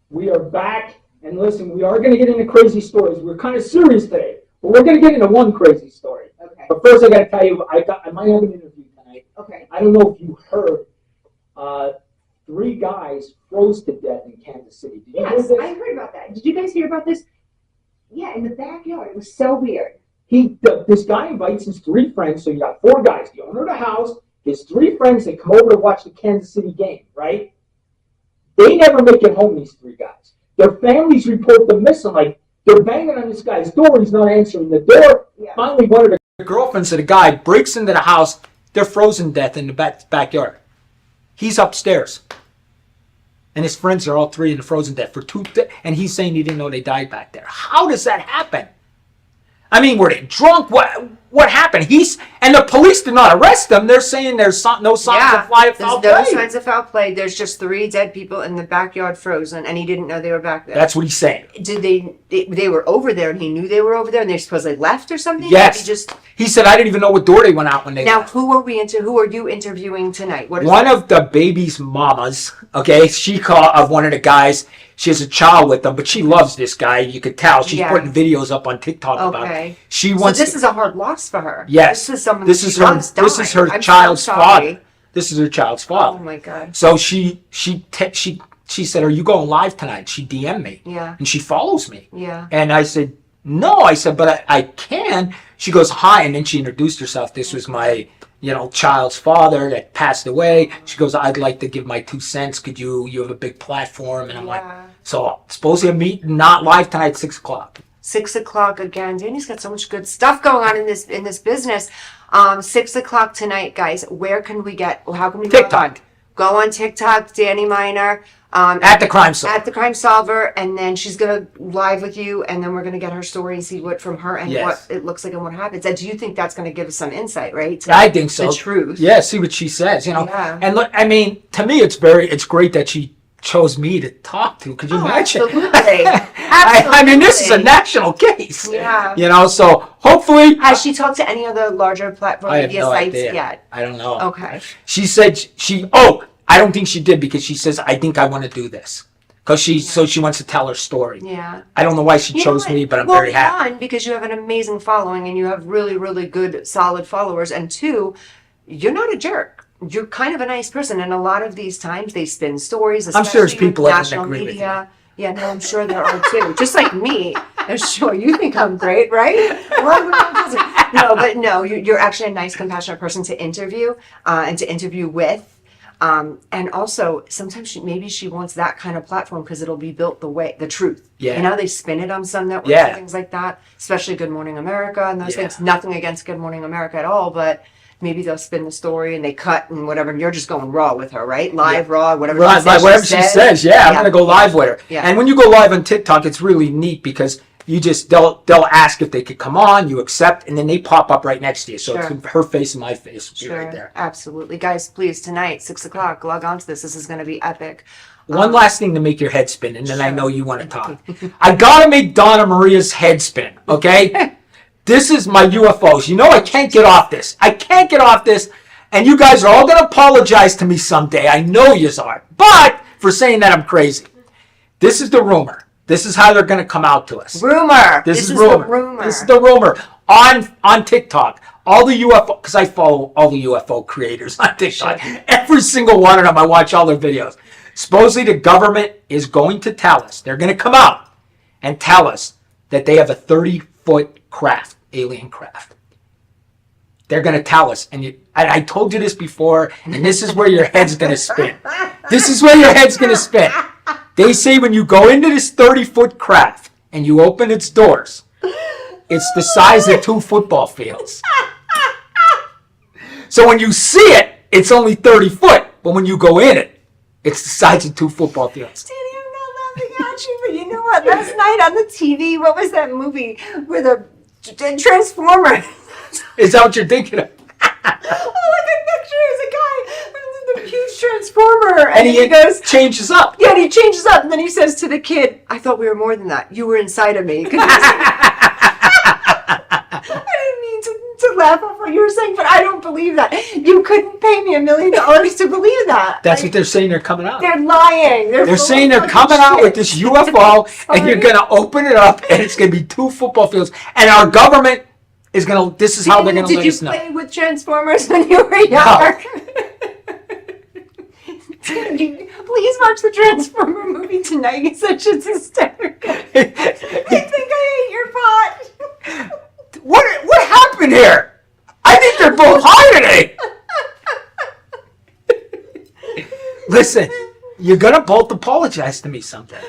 We are back, and listen, we are going to get into crazy stories. We're kind of serious today, but we're going to get into one crazy story. Okay. But first, I got to tell you, I might have an interview tonight. Okay. I don't know if you heard, 3 guys froze to death in Kansas City. Did you hear Yes, this? I heard about that. Did you guys hear about this? Yeah, in the backyard. It was so weird. This guy invites his 3 friends, so you got 4 guys, the owner of the house, his 3 friends that come over to watch the Kansas City game, right? They never make it home, these 3 guys. Their families report them missing, like they're banging on this guy's door, he's not answering the door. Yeah. Finally, one of the girlfriends of the guy breaks into the house, they're frozen to death in the backyard. He's upstairs. And his friends are all 3 in the frozen death for 2 days, and he's saying he didn't know they died back there. How does that happen? I mean, were they drunk? What happened? And the police did not arrest them. They're saying there's no signs of foul there's play. no signs of foul play. There's just 3 dead people in the backyard frozen, and he didn't know they were back there. That's what he's saying. Did they were over there, and he knew they were over there, and they supposedly left or something? Yes. Or He said, I didn't even know what door they went out when they Now, left. who are you interviewing tonight? What is One of the baby's mamas, okay, she called of one of the guys. She has a child with them, but she loves this guy. You could tell. She's Yeah. putting videos up on TikTok about Okay. it. She So wants. this is a hard loss for her. Yes. This is someone. This she is her. loves This is dying. her I'm child's so sorry. father. This is her child's Oh father. my god. So she said, "Are you going live tonight?" She DM'd me. Yeah. And she follows me. Yeah. And I said, "No." I said, "But I can." She goes, "Hi," and then she introduced herself. This was my, child's father that passed away. She goes, "I'd like to give my 2 cents. Could you have a big platform?" And I'm like, Yeah. so supposedly I'm meeting not live tonight at 6 o'clock. 6 o'clock again. Danny's got so much good stuff going on in this business. 6 o'clock tonight, guys. Where can we how can we TikTok. Go on TikTok, Danny Miner. At the Crime Solver. At the Crime Solver, and then she's gonna live with you, and then we're gonna get her story and see what from her and Yes. what it looks like and what happens. And do you think that's gonna give us some insight, right? to I think so. The truth. Yeah, see what she says, Yeah. And look, I mean, to me, it's great that she chose me to talk to. Could you imagine? Absolutely. I mean, this is a national case. Yeah. So hopefully. Has she talked to any other larger platform I have media no sites idea. yet? I don't know. Okay. She said I don't think she did because she says, I think I want to do this. Because she wants to tell her story. Yeah. I don't know why she You know chose what? me, but I'm well, very happy. 1, because you have an amazing following and you have really, really good, solid followers. And 2, you're not a jerk. You're kind of a nice person. And a lot of these times they spin stories, I'm sure there's especially people with that national agree with media. Yeah, no, I'm sure there are too. Just like me. I'm sure you think I'm great, right? No, but no, you're actually a nice, compassionate person to interview and to interview with. And also, sometimes maybe she wants that kind of platform because it'll be built the truth. Yeah. You know, they spin it on some networks Yeah. and things like that, especially Good Morning America and those Yeah. things. Nothing against Good Morning America at all, but maybe they'll spin the story and they cut and whatever, and you're just going raw with her, right? Live, raw, whatever Right, she says. whatever she says, yeah, I'm gonna go live with her. Yeah. And when you go live on TikTok, it's really neat because you just they'll ask if they could come on, you accept, and then they pop up right next to you. So Sure. it's her face and my face will be Sure, right there. absolutely. Guys, please, tonight, 6 o'clock, log on to this. This is going to be epic. One last thing to make your head spin, and then I know you want to talk. I gotta make Donna Maria's head spin, okay? This is my UFOs. You know I can't get off this. I can't get off this, and you guys are all gonna apologize to me someday. I know yous are. But for saying that I'm crazy. This is the rumor. This is how they're gonna come out to us. Rumor. This is the rumor. This is the rumor on TikTok. All the UFO, because I follow all the UFO creators on TikTok. Every single one of them, I watch all their videos. Supposedly the government is going to tell us, they're going to come out and tell us that they have a 30-foot craft, alien craft. They're going to tell us. And I told you this before, and this is where your head's going to spin. This is where your head's going to spin. They say when you go into this 30-foot craft and you open its doors, it's the size of 2 football fields. So when you see it, it's only 30 foot. But when you go in it, it's the size of 2 football fields. Danny, I'm not laughing at you, but you know what? Last night on the TV, what was that movie where the Transformer? Is that what you're thinking of? All I can picture is a guy with the huge Transformer, And he goes, changes up. yeah, and he changes up, and then he says to the kid, "I thought we were more than that. You were inside of me." I didn't mean to laugh off what you were saying, but I don't believe that. You couldn't pay me $1 million to believe that. That's Like, what they're saying they're coming out. they're lying. They're full saying of they're fucking coming out shit. with this UFO, and you're going to open it up, and it's going to be 2 football fields. And our government is going to, this is how they're going to let us know. Did you play with Transformers when you were younger? Please watch the Transformer movie tonight. It's such a hysterical. I think I ate your pot. What happened here? I think they're both high today. Listen, you're going to both apologize to me someday.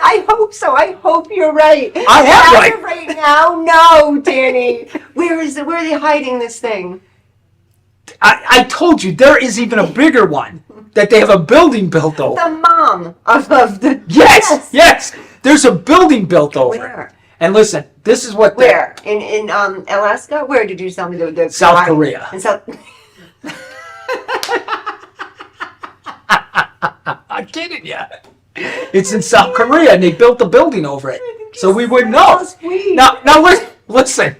I hope so. I hope you're right. I am As right. of right now, no, Danny. Where is it? Where are they hiding this thing? I told you, there is even a bigger one that they have a building built over. The mom of the. Yes. There's a building built over. Where? It. And listen, this is what. Where? In Alaska? Where did you tell me the South Korea. In South. I'm kidding you. It's in South Korea, and they built a building over it, so we would know. Sweet. Now, listen.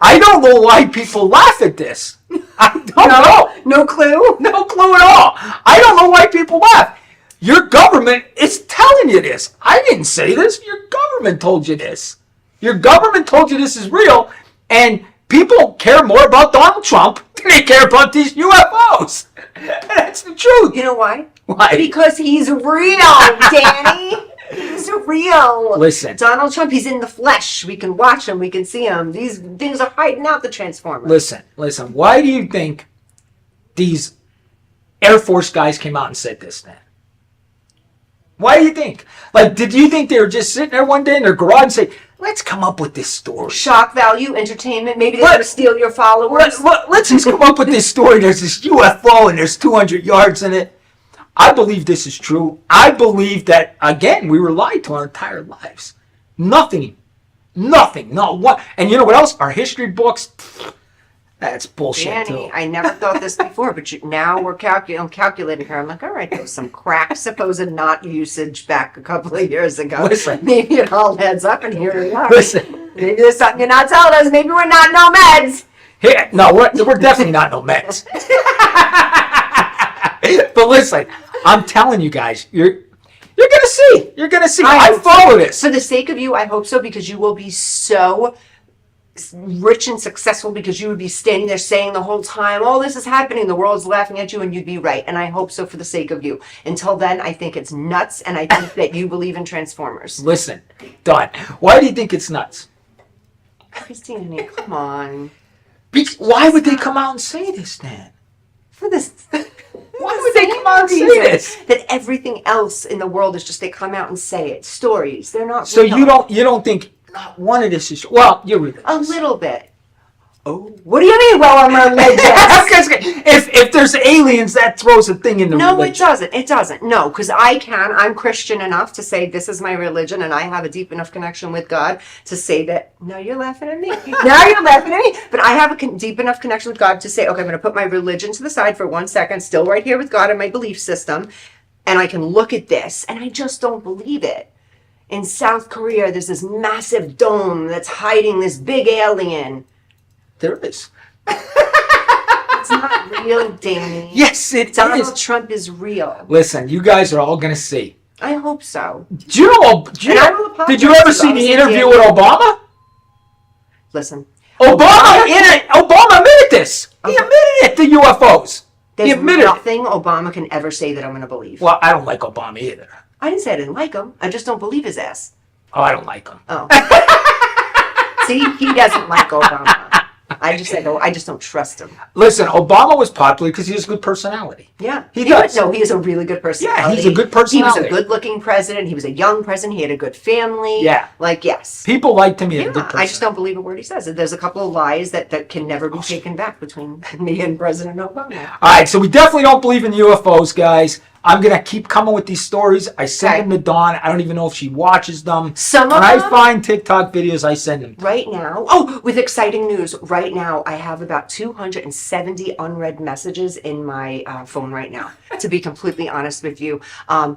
I don't know why people laugh at this. I don't know. No clue. No clue at all. I don't know why people laugh. Your government is telling you this. I didn't say this. Your government told you this. Your government told you this is real, and people care more about Donald Trump than they care about these UFOs. That's the truth. You know why? Why? Because he's real, Danny. He's real. Listen. Donald Trump, he's in the flesh. We can watch him. We can see him. These things are hiding out the Transformers. Listen. Why do you think these Air Force guys came out and said this then? Why do you think? Like, did you think they were just sitting there one day in their garage and say, let's come up with this story? Shock value, entertainment. Maybe they're going to steal your followers. Let's just come up with this story. There's this UFO and there's 200 yards in it. I believe this is true. I believe that, again, we were lied to our entire lives. Nothing. Not one. And you know what else? Our history books, that's bullshit, Danny, too. I never thought this before, but now we're calculating her. I'm like, all right, there was some crack, supposed not usage back a couple of years ago. Listen. Maybe it all heads up, and here we are. Listen. Maybe there's something you're not telling us. Maybe we're not nomads. Here, no, we're definitely not no Mets. But listen, I'm telling you guys, you're gonna see. You're gonna see. I follow this. For the sake of you, I hope so, because you will be so rich and successful, because you would be standing there saying the whole time, oh, this is happening, the world's laughing at you, and you'd be right. And I hope so for the sake of you. Until then, I think it's nuts, and I think that you believe in Transformers. Listen, Don, why do you think it's nuts? Christine, come on. Why would they come out and say this then? For this. Why would they come out and say this? That everything else in the world is just they come out and say it. Stories. They're not So real. you don't think not one of this is well, you're religious. A little bit. Oh, what do you mean? Well, I'm religious. if there's aliens, that throws a thing in the No, religion. it doesn't. It doesn't. No, because I'm Christian enough to say this is my religion, and I have a deep enough connection with God to say that. Now you're laughing at me. Now you're laughing at me. But I have a deep enough connection with God to say, okay, I'm going to put my religion to the side for 1 second, still right here with God and my belief system, and I can look at this, and I just don't believe it. In South Korea, there's this massive dome that's hiding this big alien. There is. It's not real, Danny. Yes, it Donald is. Trump is real. Listen, you guys are all gonna see. I hope so. Do you know? And I will apologize Did you ever to see the Obviously, interview Danny. with Obama? Listen. Obama admitted this. He admitted it. The UFOs. He There's admitted it. nothing Obama can ever say that I'm going to believe. Well, I don't like Obama either. I didn't say I didn't like him. I just don't believe his ass. Oh, I don't like him. Oh. See, he doesn't like Obama. I just said, I just don't trust him. Listen, Obama was popular because he has a good personality. Yeah. He does. No, he is a really good personality. Yeah, he's a good personality. He was a good-looking president. He was a young president. He had a good family. Yeah. Like, yes. People liked him. He had a good Yeah, personality. I just don't believe a word he says. There's a couple of lies that can never be taken back between me and President Obama. All right, so we definitely don't believe in UFOs, guys. I'm going to keep coming with these stories. I send them to Dawn. I don't even know if she watches them. Some of when I them- find TikTok videos, I send them. Right now, with exciting news, right now I have about 270 unread messages in my phone right now, to be completely honest with you. I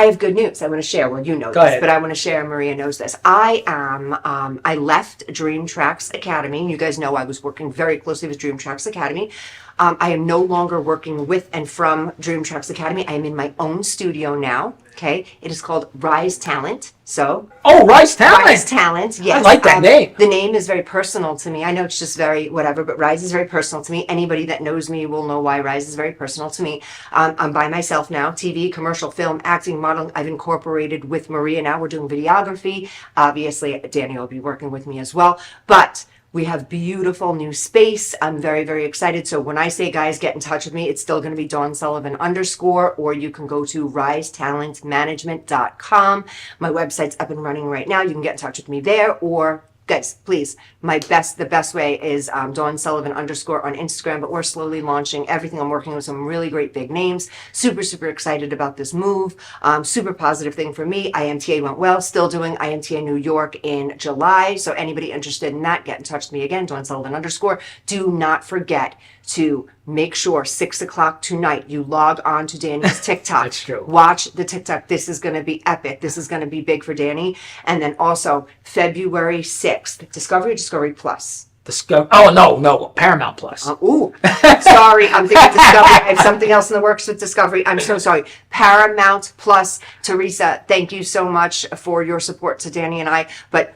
have good news I want to share. Well, you know Go this, ahead. but I want to share. Maria knows this. I left Dream Tracks Academy. You guys know I was working very closely with Dream Tracks Academy. I am no longer working with and from Dream Tracks Academy. I am in my own studio now. Okay. It is called Rise Talent. So Oh, Rice Talent. Rise Talent, yes. I like that name. The name is very personal to me. I know it's just very whatever, but Rise is very personal to me. Anybody that knows me will know why Rise is very personal to me. I'm by myself now. TV, commercial, film, acting, modeling. I've incorporated with Maria now. We're doing videography. Obviously, Danny will be working with me as well. But we have beautiful new space. I'm very, very excited. So when I say, guys, get in touch with me, it's still going to be Dawn Sullivan _, or you can go to risetalentmanagement.com. My website's up and running right now. You can get in touch with me there, or guys, please, the best way is Dawn Sullivan _ on Instagram, but we're slowly launching everything. I'm working with some really great big names. Super, super excited about this move. Super positive thing for me. IMTA went well. Still doing IMTA New York in July. So anybody interested in that, get in touch with me again, Dawn Sullivan _. Do not forget to make sure 6 o'clock tonight you log on to Danny's TikTok. That's true. Watch the TikTok. This is going to be epic. This is going to be big for Danny. And then also February 6th, Discovery Plus. No, Paramount Plus. Sorry, I'm thinking Discovery. I have something else in the works with Discovery. I'm so sorry. Paramount Plus. Teresa, thank you so much for your support to Danny and I. But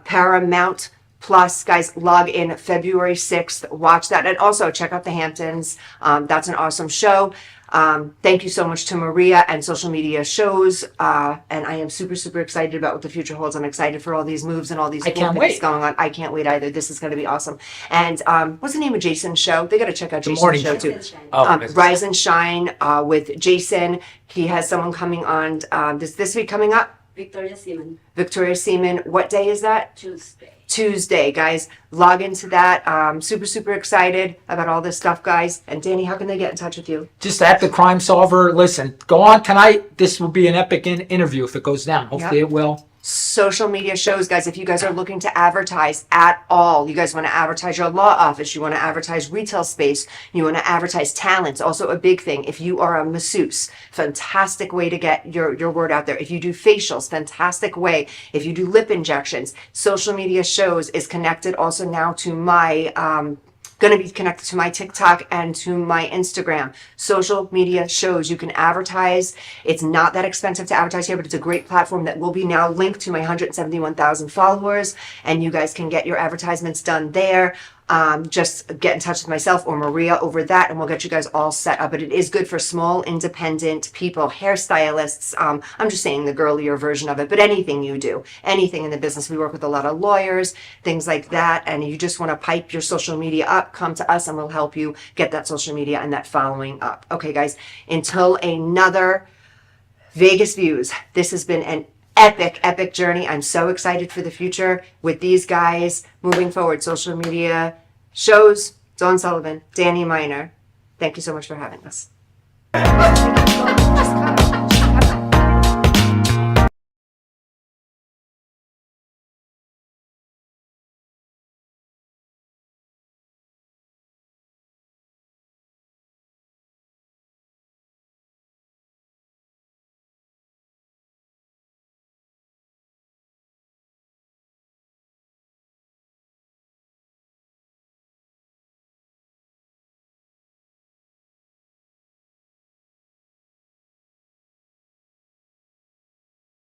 Paramount Plus, guys, log in February 6th. Watch that. And also check out The Hamptons. That's an awesome show. Thank you so much to Maria and Social Media Shows. And I am super, super excited about what the future holds. I'm excited for all these moves and all these cool can't things wait. going on. I can't wait either. This is going to be awesome. And what's the name of Jason's show? They got to check out Jason's Morning show Show. too. Oh, Rise and Shine with Jason. He has someone coming on this week coming up. Victoria Seaman, Victoria Seaman. What day is that? Tuesday, guys. Log into that. Super, super excited about all this stuff, guys. And Danny, how can they get in touch with you? Just at the Crime Solver. Listen, go on tonight. This will be an epic interview if it goes down. Hopefully it will. Social media shows, guys. If you guys are looking to advertise at all, you guys want to advertise your law office, you want to advertise retail space, you want to advertise talents. Also a big thing. If you are a masseuse, fantastic way to get your word out there. If you do facials, fantastic way. If you do lip injections, social media shows is connected also now to my going to be connected to my TikTok and to my Instagram. Social media shows you can advertise. It's not that expensive to advertise here, but it's a great platform that will be now linked to my 171,000 followers, and you guys can get your advertisements done there. just get in touch with myself or Maria over that, and we'll get you guys all set up. But it is good for small, independent people, hairstylists. I'm just saying the girlier version of it, but anything you do, anything in the business. We work with a lot of lawyers, things like that, and you just want to pipe your social media up, come to us and we'll help you get that social media and that following up. Okay, guys, until another Vegas Views, this has been an epic journey. I'm so excited for the future with these guys moving forward. Social media shows, Dawn Sullivan, Danny Miner. Thank you so much for having us.